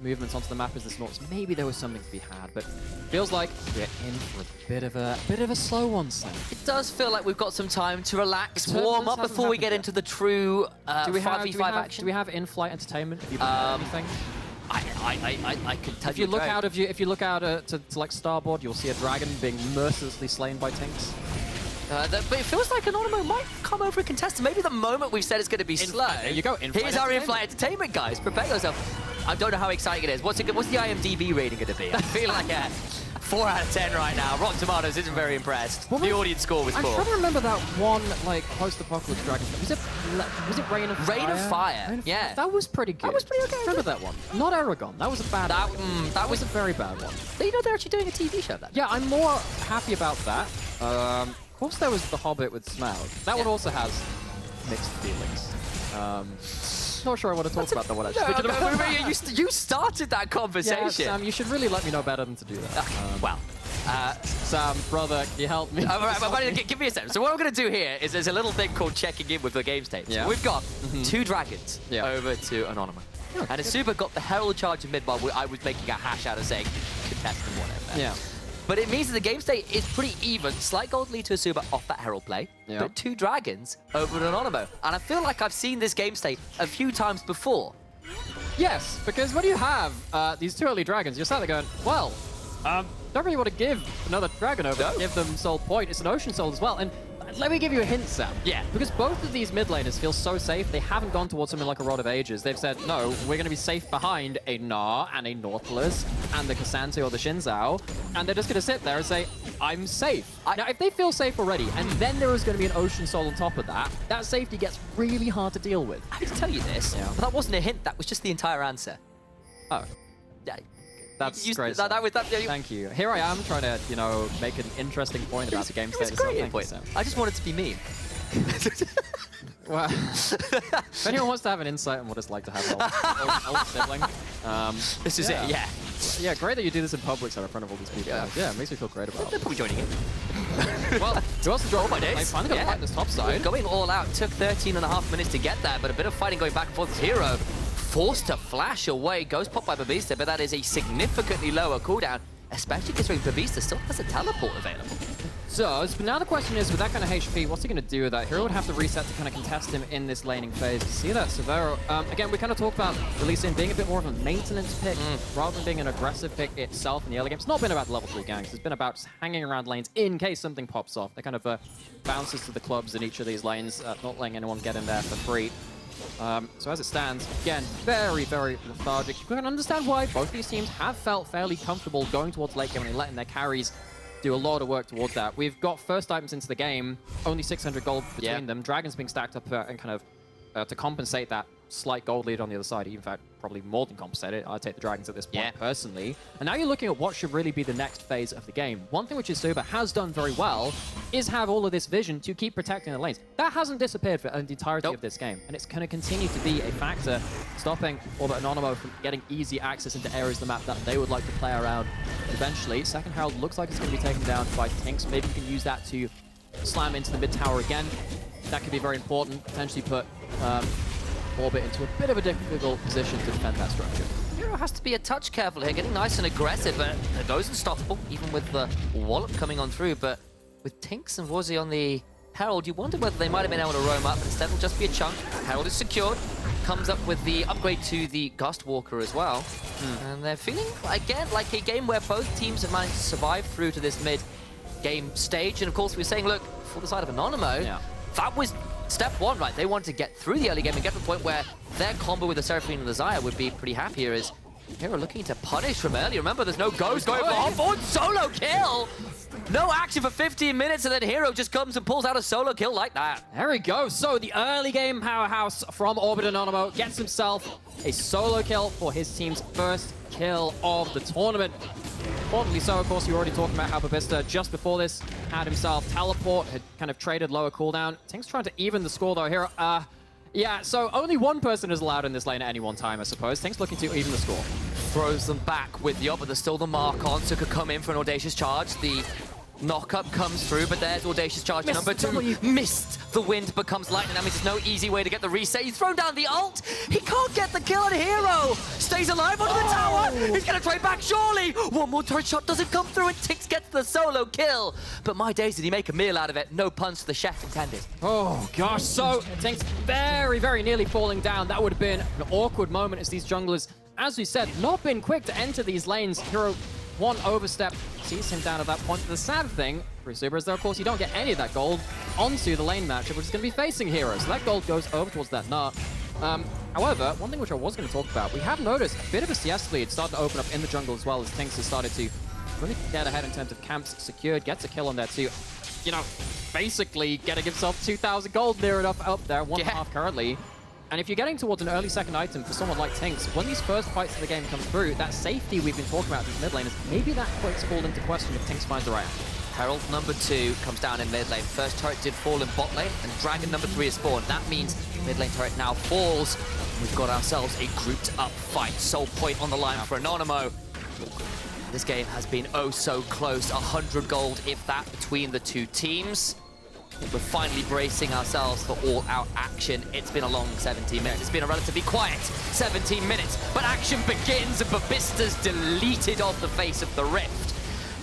S8: movements onto the map as this launch, maybe there was something to be had, but feels like we're in for a bit of a slow one, Sam.
S7: It does feel like we've got some time to relax, warm up before we get into the true 5v5 action.
S8: Do we have in-flight entertainment? Have you anything?
S7: I could tell you.
S8: If you look out to like starboard, you'll see a dragon being mercilessly slain by TynX.
S7: But it feels like Anonymo might come over and contest. Maybe the moment we've said it's going to be slow.
S8: There you go.
S7: Here's our in-flight entertainment, guys. Prepare yourself. I don't know how exciting it is. What's the IMDb rating going to be? I feel like a 4 out of 10 right now. Rotten Tomatoes isn't very impressed. The audience score was 4.
S8: I'm trying to remember that one like post-apocalypse dragon. Was it Rain of Fire?
S7: Rain of Fire. Yeah.
S8: That was pretty good.
S7: That was pretty okay.
S8: Remember that one? Not Aragon. That was a bad one. That was a very bad one.
S7: You know they're actually doing a TV show of that.
S8: Yeah, I'm more happy about that. Of course, there was The Hobbit with Smaug. That one also has mixed feelings. Not sure I want to talk about that one actually.
S7: You started that conversation.
S8: Yeah, Sam, you should really let me know better than to do that. Sam, brother, can you help me?
S7: All right, give me a second. So what I'm going to do here is there's a little thing called checking in with the game state.
S8: Yeah.
S7: So we've got 2 dragons over to Anonymo.
S8: Oh,
S7: and eSuba got the Herald charge in mid while I was making a hash out of saying contest and whatever.
S8: Yeah.
S7: But it means that the game state is pretty even. Slight gold lead to eSuba off that Herald play, but 2 dragons over an Anonymo. And I feel like I've seen this game state a few times before.
S8: Yes, because when you have these 2 early dragons, you're sat there going, well, don't really want to give another dragon over, give them soul point. It's an ocean soul as well. And let me give you a hint, Sam.
S7: Yeah.
S8: Because both of these mid laners feel so safe, they haven't gone towards something like a Rod of Ages. They've said, no, we're going to be safe behind a Gnar and a Nautilus and the Cassante or the Xayah, and they're just going to sit there and say, I'm safe. Now, if they feel safe already, and then there is going to be an Ocean Soul on top of that, that safety gets really hard to deal with.
S7: I hate to tell you this, but that wasn't a hint. That was just the entire answer.
S8: Oh.
S7: Yeah.
S8: That's great. Thank you. Here I am trying to, make an interesting point about the game state.
S7: It's a great point. I just wanted to be mean.
S8: Well, if anyone wants to have an insight on what it's like to have an old sibling,
S7: this is it, yeah.
S8: Yeah, great that you do this in public so in front of all these people. Yeah, it makes me feel great about it.
S7: They're probably joining in.
S8: Well, who else to draw?
S7: my days.
S8: I finally got to fight this top side.
S7: Going all out. Took 13.5 minutes to get there, but a bit of fighting going back and forth with Hiro. forced to flash away. Goes popped by bobista, but that is a significantly lower cooldown, especially considering bobista still has a teleport available.
S8: So now the question is, with that kind of HP, what's he going to do with that? Hiro would have to reset to kind of contest him in this laning phase. See that Savero. Again, we kind of talked about Elysian being a bit more of a maintenance pick rather than being an aggressive pick itself in the early game. It's not been about the level 3 ganks. It's been about just hanging around lanes in case something pops off. They kind of bounces to the clubs in each of these lanes, not letting anyone get in there for free. So as it stands, again, very, very lethargic. You can understand why both these teams have felt fairly comfortable going towards late game and letting their carries do a lot of work towards that. We've got first items into the game, only 600 gold between them. Dragons being stacked up and kind of to compensate that slight gold lead on the other side. In fact, probably more than compensate it. I'd take the Dragons at this point personally. And now you're looking at what should really be the next phase of the game. One thing which eSuba has done very well is have all of this vision to keep protecting the lanes. That hasn't disappeared for the entirety of this game, and it's going to continue to be a factor stopping Orbit Anonymo from getting easy access into areas of the map that they would like to play around eventually. Second Herald looks like it's going to be taken down by TynX. Maybe you can use that to slam into the mid tower again. That could be very important. Potentially put Orbit into a bit of a difficult position to defend that structure.
S7: Hiro has to be a touch careful here, getting nice and aggressive, but goes unstoppable, even with the wallop coming on through. But with TynX and Warschi on the Herald, you wonder whether they might have been able to roam up, but instead it'll just be a chunk. Herald is secured, comes up with the upgrade to the Gust Walker as well. And they're feeling, again, like a game where both teams have managed to survive through to this mid-game stage. And of course, we're saying, look, for the side of Anonymo, that was step one, right? They wanted to get through the early game and get to the point where their combo with the Seraphine and the Xayah would be pretty happy here. As Hiro looking to punish from early. Remember, there's no ghost going for off-board solo kill. No action for 15 minutes, and then Hiro just comes and pulls out a solo kill like that.
S8: There we go. So the early game powerhouse from Orbit Anonymo gets himself a solo kill for his team's first kill of the tournament. Importantly so, of course, you were already talking about how bobista just before this had himself teleport, had kind of traded lower cooldown. TynX trying to even the score though here. Yeah, so only one person is allowed in this lane at any one time, I suppose. TynX looking to even the score.
S7: Throws them back with the up, but there's still the mark on, so could come in for an audacious charge. The knock-up comes through, but there's audacious charge number 2. Missed. The wind becomes lightning. That means there's no easy way to get the reset. He's thrown down the ult. He can't get the kill on Hiro. Stays alive under the tower. He's going to trade back, surely. One more turret shot doesn't come through, and TynX gets the solo kill. But my days, did he make a meal out of it? No puns to the chef intended.
S8: Oh, gosh. So TynX very, very nearly falling down. That would have been an awkward moment as these junglers, as we said, not been quick to enter these lanes. Hiro, one overstep, sees him down at that point. The sad thing for eSuba is, though, of course, you don't get any of that gold onto the lane matchup, which is going to be facing Hiro. So that gold goes over towards that Gnar. However, one thing which I was going to talk about, we have noticed a bit of a CS lead start to open up in the jungle as well, as TynX has started to really get ahead in terms of camps secured, gets a kill on there too. You know, basically getting himself 2,000 gold near enough up there, 1.5 currently. And if you're getting towards an early second item for someone like TynX, when these first fights of the game come through, that safety we've been talking about in these mid laners, maybe that quite's called into question if TynX finds the right angle.
S7: Herald number 2 comes down in mid lane. First turret did fall in bot lane, and Dragon number 3 is spawned. That means mid lane turret now falls. We've got ourselves a grouped up fight. Sole point on the line for Anonymo. This game has been oh so close. 100 gold, if that, between the two teams. We're finally bracing ourselves for all-out action. It's been a long 17 minutes. It's been a relatively quiet 17 minutes, but action begins and bobista's deleted off the face of the rift.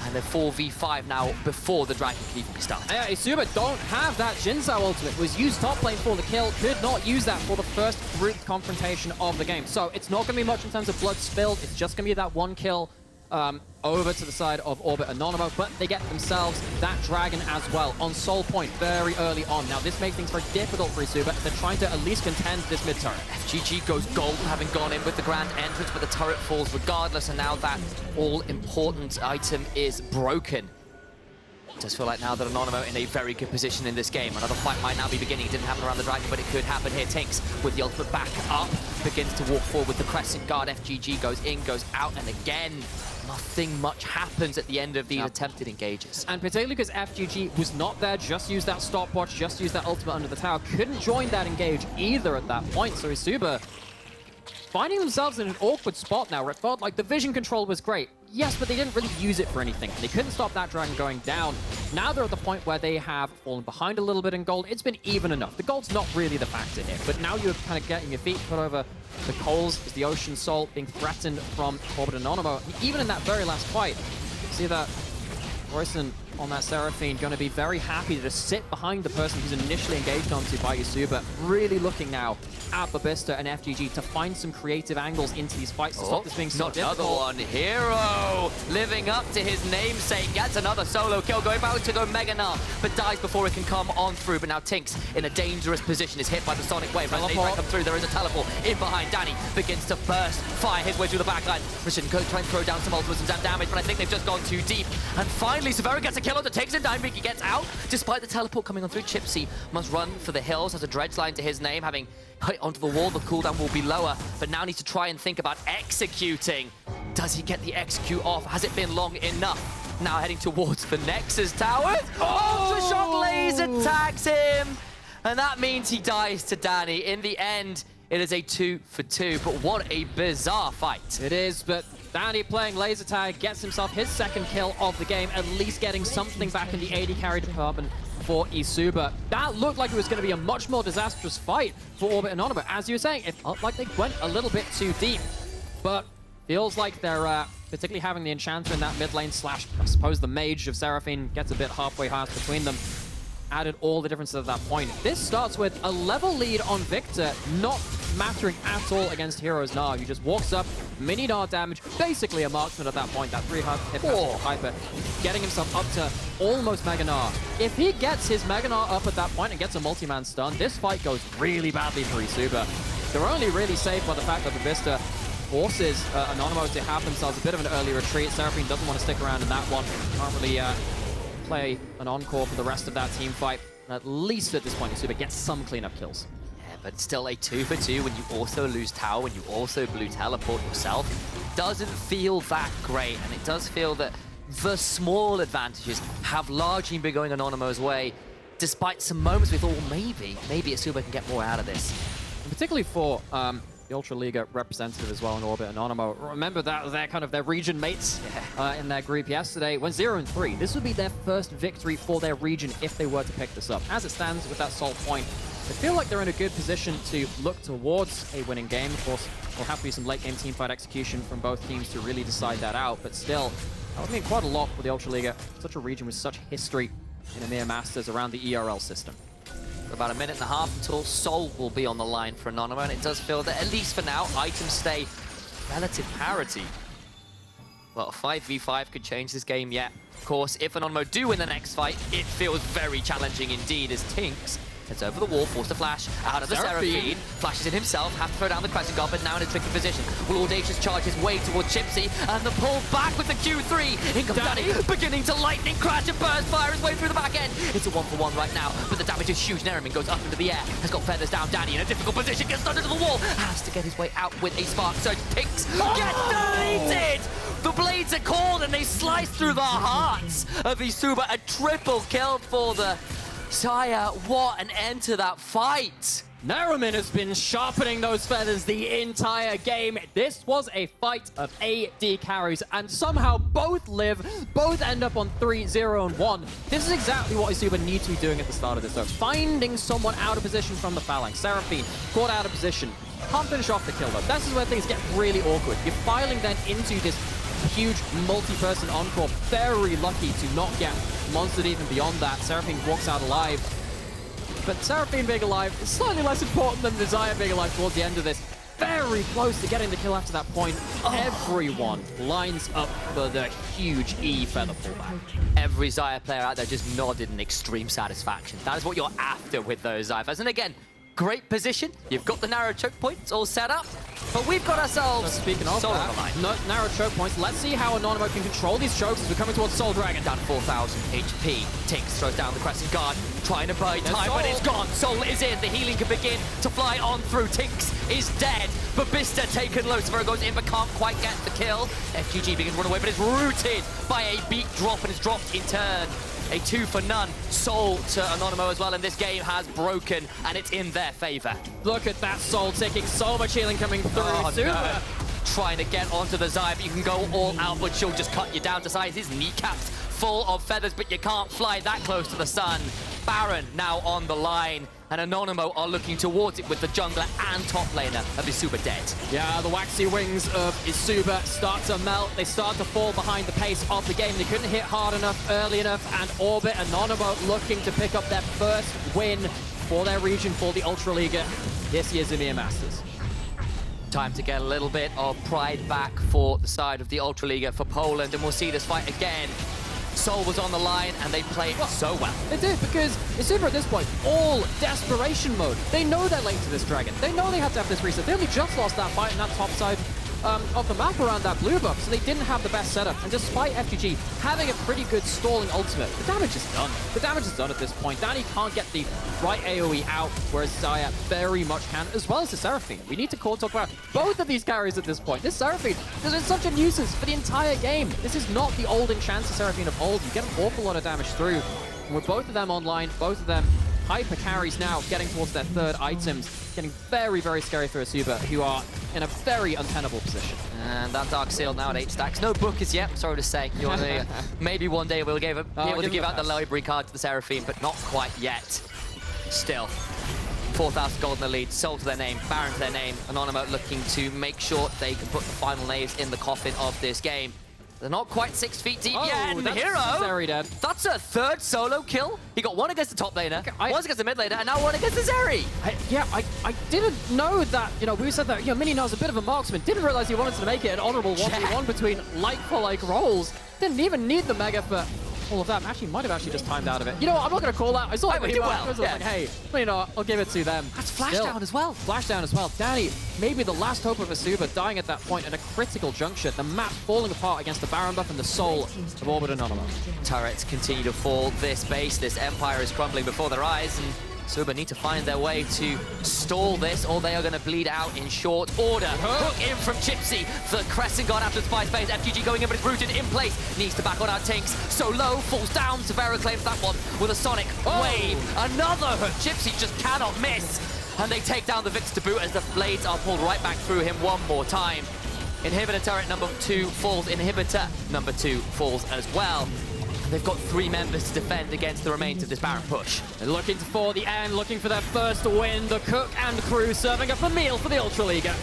S7: And they're 4v5 now before the Dragon can even be started.
S8: Yeah, eSuba don't have that Zhao ultimate. Was used top lane for the kill, could not use that for the first group confrontation of the game. So it's not going to be much in terms of blood spilled. It's just going to be that one kill over to the side of Orbit Anonymo, but they get themselves that Dragon as well on Soul Point very early on. Now, this makes things very difficult for eSuba. They're trying to at least contend this mid-turret.
S7: FGG goes golden, having gone in with the grand entrance, but the turret falls regardless, and now that all-important item is broken. It does feel like now that Anonymo in a very good position in this game. Another fight might now be beginning. It didn't happen around the Dragon, but it could happen here. TynX with the ultimate back up, begins to walk forward with the Crescent Guard. FGG goes in, goes out, and again, nothing much happens at the end of these attempted engages.
S8: And particularly because FGG was not there, just used that stopwatch, just used that ultimate under the tower, couldn't join that engage either at that point. So eSuba finding themselves in an awkward spot now where it felt like the vision control was great. yes, but they didn't really use it for anything. They couldn't stop that dragon going down. Now they're at the point where they have fallen behind a little bit in gold. It's been even enough. The gold's not really the factor here, but now you're kind of getting your feet put over the coals. Is the Ocean Soul being threatened from Orbit Anonymo? Even in that very last fight, see that Roison on that Seraphine going to be very happy to just sit behind the person who's initially engaged onto by eSuba. Really looking now at bobista and FGG to find some creative angles into these fights to stop this being so difficult.
S7: Another one. Hiro living up to his namesake. Gets another solo kill. Going back to go Mega Gnar, but dies before it can come on through. But now TynX in a dangerous position is hit by the Sonic Wave. As they come through, there is a teleport in behind. DANY begins to burst fire his way through the backline. Rishon goes trying to throw down some ultimates and some damage, but I think they've just gone too deep. And finally, Savero gets a kill on the TynX and DANY gets out. Despite the teleport coming on through, Czypsy must run for the hills, has a dredge line to his name, having hit onto the wall. The cooldown will be lower, but now needs to try and think about executing. Does he get the execute off? Has it been long enough? Now heading towards the Nexus tower. Ultra Shock laser tags him, and that means he dies to DANY. In the end, it is a 2 for 2, but what a bizarre fight.
S8: It is, but DANY playing laser tag gets himself his second kill of the game, at least getting something back in the AD carry department for eSuba. That looked like it was going to be a much more disastrous fight for Orbit Anonymo. As you were saying, it felt like they went a little bit too deep, but feels like they're particularly having the Enchanter in that mid lane slash, I suppose, the Mage of Seraphine gets a bit halfway house between them. Added all the differences at that point. This starts with a level lead on Viktor, not mattering at all against Hiro's Gnar, who just walks up, mini Gnar damage, basically a marksman at that point, that 3 hit Hyper, getting himself up to almost Mega Gnar. If he gets his Mega Gnar up at that point and gets a multi-man stun, this fight goes really badly for eSuba. They're only really saved by the fact that bobista forces Anonymo to have themselves a bit of an early retreat. Seraphine doesn't want to stick around in that one. Can't really play an encore for the rest of that team fight. And at least at this point, eSuba gets some cleanup kills.
S7: Yeah, but still a 2 for 2 when you also lose tower, when you also blue teleport yourself. Doesn't feel that great, and it does feel that the small advantages have largely been going Anonymo's way, despite some moments we thought, well, maybe eSuba can get more out of this.
S8: And particularly for the Ultra Liga representative as well in Orbit Anonymo. Remember that they're kind of their region mates in their group yesterday. Went 0-3. This would be their first victory for their region if they were to pick this up. As it stands with that salt point, they feel like they're in a good position to look towards a winning game. Of course, there'll have to be some late game teamfight execution from both teams to really decide that out, but still, that would mean quite a lot for the Ultra Liga, such a region with such history in EMEA Masters around the ERL system.
S7: About a minute and a half until Soul will be on the line for Anonymo, and it does feel that, at least for now, items stay relative parity. Well, 5v5 could change this game yet. Of course, if Anonymo do win the next fight, it feels very challenging indeed as TynX heads over the wall, forced to flash out of the Seraphine. Flashes in himself, have to throw down the Crescent Guard, but now in a tricky position. Will Audacious charge his way towards Czypsy, and the pull back with the Q3. In comes DANY, beginning to lightning crash and burst fire his way through the back end. It's a 1-for-1 right now, but the damage is huge. Neramin goes up into the air, has got feathers down. DANY in a difficult position, gets stunned into the wall, has to get his way out with a spark surge. TynX gets deleted! The blades are called and they slice through the hearts of eSuba. A triple kill for the Xayah. What an end to that fight.
S8: Neramin has been sharpening those feathers the entire game. This was a fight of AD carries, and somehow both live, both end up on 3-0-1. This is exactly what eSuba need to be doing at the start of this, though. Finding someone out of position from the phalanx. Seraphine caught out of position. Can't finish off the kill, though. This is where things get really awkward. You're filing then into this huge multi-person encore. Very lucky to not get monstered even beyond that. Seraphine walks out alive. But Seraphine being alive is slightly less important than Xayah being alive towards the end of this. Very close to getting the kill after that point. Everyone lines up for the huge E feather pullback.
S7: Every Xayah player out there just nodded in extreme satisfaction. That is what you're after with those Xayahs. And again, great position. You've got the narrow choke points all set up, but we've got ourselves
S8: speaking of
S7: Soul
S8: that,
S7: on the line.
S8: No, narrow choke points. Let's see how Anonymo can control these chokes as we're coming towards Soul Dragon.
S7: Down 4,000 HP. TynX throws down the Crescent Guard, trying to buy time,
S8: Soul.
S7: but it's gone. Soul is in. The healing can begin to fly on through. TynX is dead. bobista taken low. Savero goes in, but can't quite get the kill. FGG begins to run away, but is rooted by a beat drop and is dropped in turn. A 2 for none. Soul to Anonymo as well, and this game has broken, and it's in their favor.
S8: Look at that Soul taking so much healing coming through.
S7: Oh, no. trying to get onto the Xayah, but you can go all out, but she'll just cut you down to size. His kneecaps full of feathers, but you can't fly that close to the sun. Baron now on the line, and Anonymo are looking towards it with the jungler and top laner of eSuba dead.
S8: Yeah, the waxy wings of eSuba start to melt. They start to fall behind the pace of the game. They couldn't hit hard enough, early enough, and Orbit Anonymo looking to pick up their first win for their region for the Ultra Liga this year's EMEA Masters.
S7: Time to get a little bit of pride back for the side of the Ultra Liga for Poland, and we'll see this fight again. Soul was on the line, and they played so well.
S8: They did, because eSuba at this point, all desperation mode. They know they're late to this dragon. They know they have to have this reset. They only just lost that fight in that top side of the map around that blue buff, so they didn't have the best setup. And despite FGG having a pretty good stalling ultimate, the damage is done. The damage is done at this point. DANY can't get the right AoE out, whereas Xayah very much can, as well as the Seraphine. We need to talk about both of these carries at this point. This Seraphine is such a nuisance for the entire game. This is not the old Enchanted Seraphine of old. You get an awful lot of damage through. And with both of them online, both of them hyper carries now, getting towards their third items, getting very, very scary for eSuba, who are in a very untenable position.
S7: And that Dark Seal now at 8 stacks. No book as yet, sorry to say. Maybe one day we'll be able to give out the library card to the Seraphine, but not quite yet. Still, 4,000 gold in the lead, Soul to their name, Baron to their name. Anonymo looking to make sure they can put the final names in the coffin of this game. They're not quite 6 feet deep yet, and Hiro,
S8: Zeri dead.
S7: That's a third solo kill. He got one against the top laner, one against the mid laner, and now one against the Zeri.
S8: I didn't know that, we said that, Mini Nar's a bit of a marksman. Didn't realize he wanted to make it an honorable 1v1 between like-for-like roles. Didn't even need the Mega for all of that. Actually, might have actually just timed out of it. You know what, I'm not going to call that. I saw it
S7: did well.
S8: I was like, hey, I'll give it to them.
S7: That's Flashdown as well.
S8: Flashdown as well. DANY, maybe the last hope of eSuba, dying at that point in a critical juncture. The map falling apart against the Baron buff and the Soul of Orbit Anonymo.
S7: Turrets continue to fall. This base, this empire is crumbling before their eyes, and eSuba need to find their way to stall this, or they are going to bleed out in short order. Hook in from Czypsy. The Crescent Guard after the Spy Space. FGG going in, but it's rooted in place. Needs to back on our TynX. So low, falls down. Savero claims that one with a Sonic Wave. Another hook. Czypsy just cannot miss. And they take down the Viktor to boot as the blades are pulled right back through him one more time. Inhibitor turret number 2 falls. Inhibitor number 2 falls as well. They've got 3 members to defend against the remains of this Baron push.
S8: They're looking for the end, looking for their first win. The cook and crew serving up a meal for the Ultra Liga.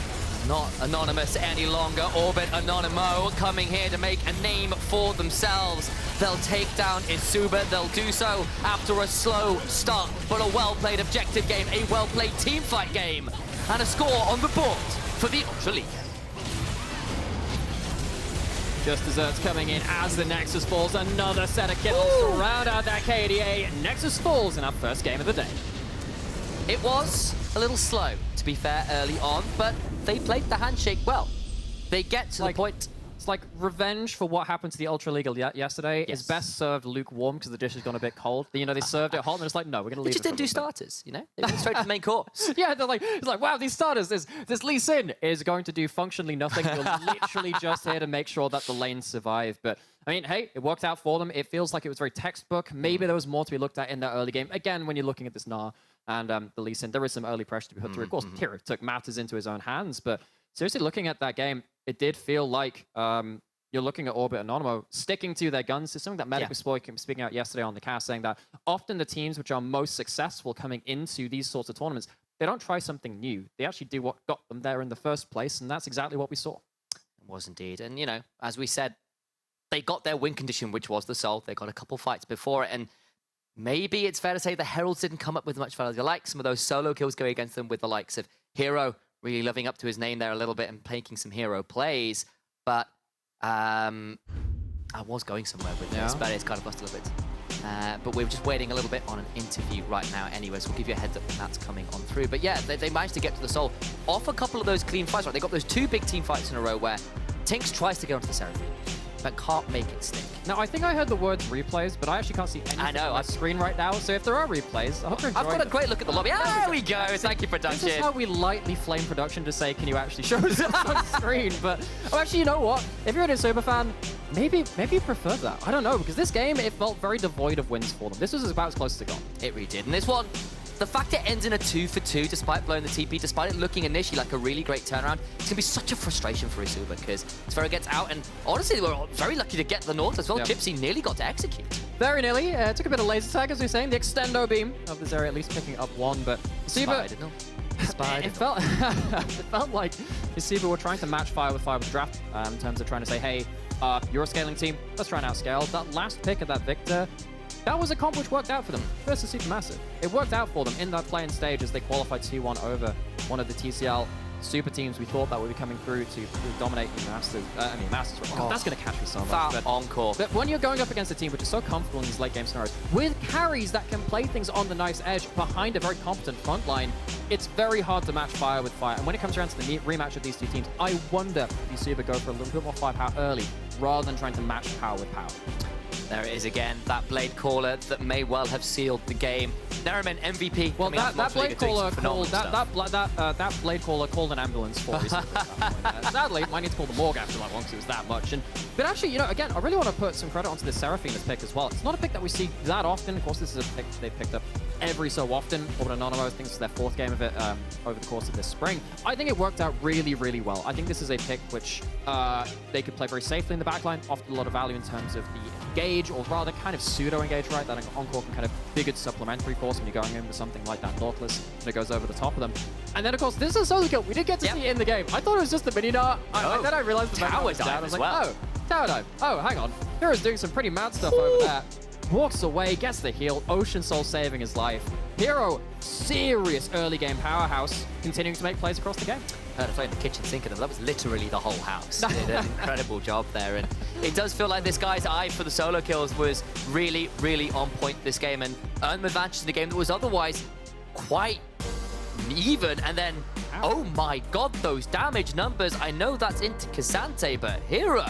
S7: Not anonymous any longer. Orbit Anonymo coming here to make a name for themselves. They'll take down eSuba. They'll do so after a slow start, but a well-played objective game, a well-played team fight game, and a score on the board for the Ultra Liga.
S8: Just Desserts coming in as the Nexus falls. Another set of kills to round out that KDA. Nexus falls in our first game of the day.
S7: It was a little slow, to be fair, early on, but they played the handshake well. They get to the point.
S8: It's like revenge for what happened to the Ultra League yesterday is best served lukewarm because the dish has gone a bit cold. They served it hot and it's like, no, we're going to leave it.
S7: They just didn't do starters, They went straight to the main course.
S8: Yeah, it's like, wow, these starters, this Lee Sin is going to do functionally nothing. You're literally just here to make sure that the lanes survive. But I mean, hey, it worked out for them. It feels like it was very textbook. Maybe there was more to be looked at in that early game. Again, when you're looking at this Gnar and the Lee Sin, there is some early pressure to be put through. Of course, Hiro took matters into his own hands, but seriously, looking at that game, it did feel like you're looking at Orbit Anonymo sticking to their guns. It's something that Medic was speaking out yesterday on the cast, saying that often the teams which are most successful coming into these sorts of tournaments, they don't try something new. They actually do what got them there in the first place, and that's exactly what we saw.
S7: It was indeed. And, as we said, they got their win condition, which was the Soul. They got a couple fights before it, and maybe it's fair to say the Heralds didn't come up with much value. Like some of those solo kills going against them with the likes of Hiro, really living up to his name there a little bit and making some Hero plays. But I was going somewhere with this, but it's kind of lost a little bit. But we're just waiting a little bit on an interview right now anyway, so we'll give you a heads up when that's coming on through. But yeah, they managed to get to the Soul off a couple of those clean fights. Right? They got those 2 big team fights in a row where TynX tries to get onto the Seraphine, but can't make it stick.
S8: Now, I think I heard the words replays, but I actually can't see anything on my screen right now. So if there are replays, I hope you're enjoying
S7: I've got a great look at the lobby. There we go. Thank you, production.
S8: This is how we lightly flame production to say, can you actually show us on screen? But actually, you know what? If you're an eSuba fan, maybe you prefer that. I don't know, because this game, it felt very devoid of wins for them. This was about as close as it got.
S7: It really did. And this one, the fact it ends in a 2-for-2 despite blowing the TP, despite it looking initially like a really great turnaround, it's going to be such a frustration for eSuba because Savero gets out, and honestly, they were very lucky to get the Nautilus as well.
S8: Yep.
S7: Czypsy nearly got to execute.
S8: Very nearly. Took a bit of laser tag, as we were saying. The extendo beam of the Zeri at least picking up one, but eSuba... It felt, it felt like eSuba were trying to match fire with draft in terms of trying to say, hey, you're a scaling team, let's try and outscale. That last pick of that Viktor, that was a comp which worked out for them versus Supermassive. It worked out for them in that play-in stage as they qualified 2-1 over one of the TCL super teams we thought that would be coming through to dominate the Masters. Masters. God, that's going to catch me so much.
S7: That encore.
S8: But when you're going up against a team which is so comfortable in these late game scenarios, with carries that can play things on the nice edge behind a very competent front line, it's very hard to match fire with fire. And when it comes around to the rematch of these two teams, I wonder if eSuba go for a little bit more firepower early rather than trying to match power with power.
S7: There it is again, that Blade Caller that may well have sealed the game. Neramin, MVP.
S8: Well, that Blade Caller called that Blade Caller called an ambulance for eSuba. Sadly, might need to call the morgue after that one because it was that much. But actually, you know, again, I really want to put some credit onto this Seraphine pick as well. It's not a pick that we see that often. Of course, this is a pick they've picked up every so often. Orbit Anonymo, I think it's their 4th game of it over the course of this spring. I think it worked out really, really well. I think this is a pick which they could play very safely in the backline, offered a lot of value in terms of the engage, or rather kind of pseudo-engage, right? That Encore can kind of be a good supplementary force when you're going in with something like that Nautilus that goes over the top of them. And then, of course, this is a solo kill. We did get to see it in the game. I thought it was just a mini Gnar. And then I realized the tower was down. I was like, oh, tower dive. Oh, hang on. Hero's doing some pretty mad stuff over there. Walks away, gets the heal. Ocean Soul saving his life. Hiro, serious early game powerhouse, continuing to make plays across the game.
S7: Heard a play in the kitchen sink, and that was literally the whole house. Did an incredible job there, and it does feel like this guy's eye for the solo kills was really, really on point this game, and earned the advantage in the game that was otherwise quite even. And then, oh my god, those damage numbers! I know that's into K'Sante, but Hiro,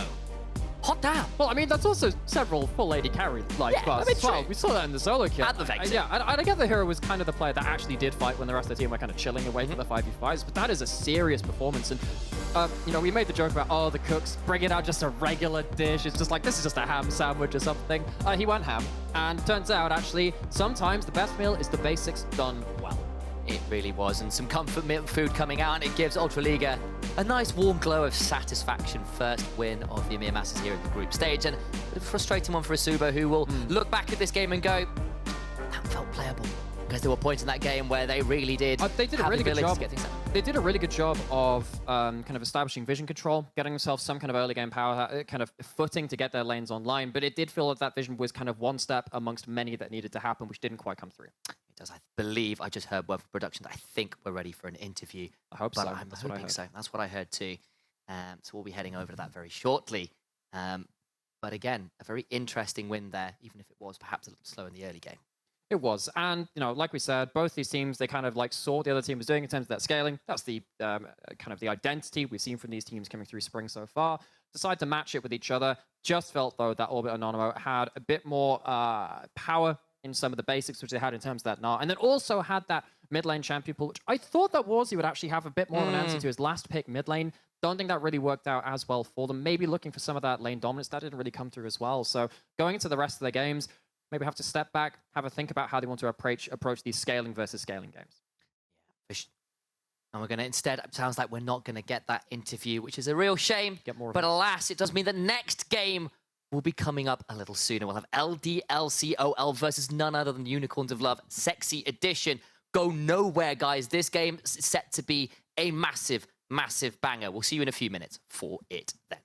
S7: hot damn.
S8: Well, I mean, that's also several full AD carry buffs as well. We saw that in the solo kill.
S7: At the Vector.
S8: Yeah, I get the Hiro was kind of the player that actually did fight when the rest of the team were kind of chilling away from the 5v5s, but that is a serious performance. And, you know, we made the joke about, oh, the cooks bringing out just a regular dish. It's just like, this is just a ham sandwich or something. He went ham. And turns out, actually, sometimes the best meal is the basics done well.
S7: It really was, and some comfort food coming out, and it gives Ultraliga a nice warm glow of satisfaction. First win of the EMEA Masters here in the group stage, and a frustrating one for eSuba, who will look back at this game and go, that felt playable. Because there were points in that game where they really did.
S8: They did a really good job. They did a really good job of kind of establishing vision control, getting themselves some kind of early game power, kind of footing to get their lanes online. But it did feel that vision was kind of one step amongst many that needed to happen, which didn't quite come through.
S7: It does. I believe I just heard word from production that I think we're ready for an interview.
S8: I hope so.
S7: I'm hoping so. That's what I heard too. So we'll be heading over to that very shortly. But again, a very interesting win there, even if it was perhaps a little slow in the early game.
S8: It was. And, you know, like we said, both these teams, they kind of like saw what the other team was doing in terms of that scaling. That's the kind of the identity we've seen from these teams coming through spring so far. Decided to match it with each other. Just felt, though, that Orbit Anonymo had a bit more power in some of the basics, which they had in terms of that Gnar. And then also had that mid lane champion pool, which I thought that Warszi would actually have a bit more of an answer to his last pick mid lane. Don't think that really worked out as well for them. Maybe looking for some of that lane dominance, that didn't really come through as well. So going into the rest of the games, maybe have to step back, have a think about how they want to approach these scaling versus scaling games.
S7: And we're going to instead, it sounds like we're not going to get that interview, which is a real shame.
S8: But
S7: alas, it does mean the next game will be coming up a little sooner. We'll have LDLCOL versus none other than Unicorns of Love, Sexy Edition. Go nowhere, guys. This game is set to be a massive, massive banger. We'll see you in a few minutes for it then.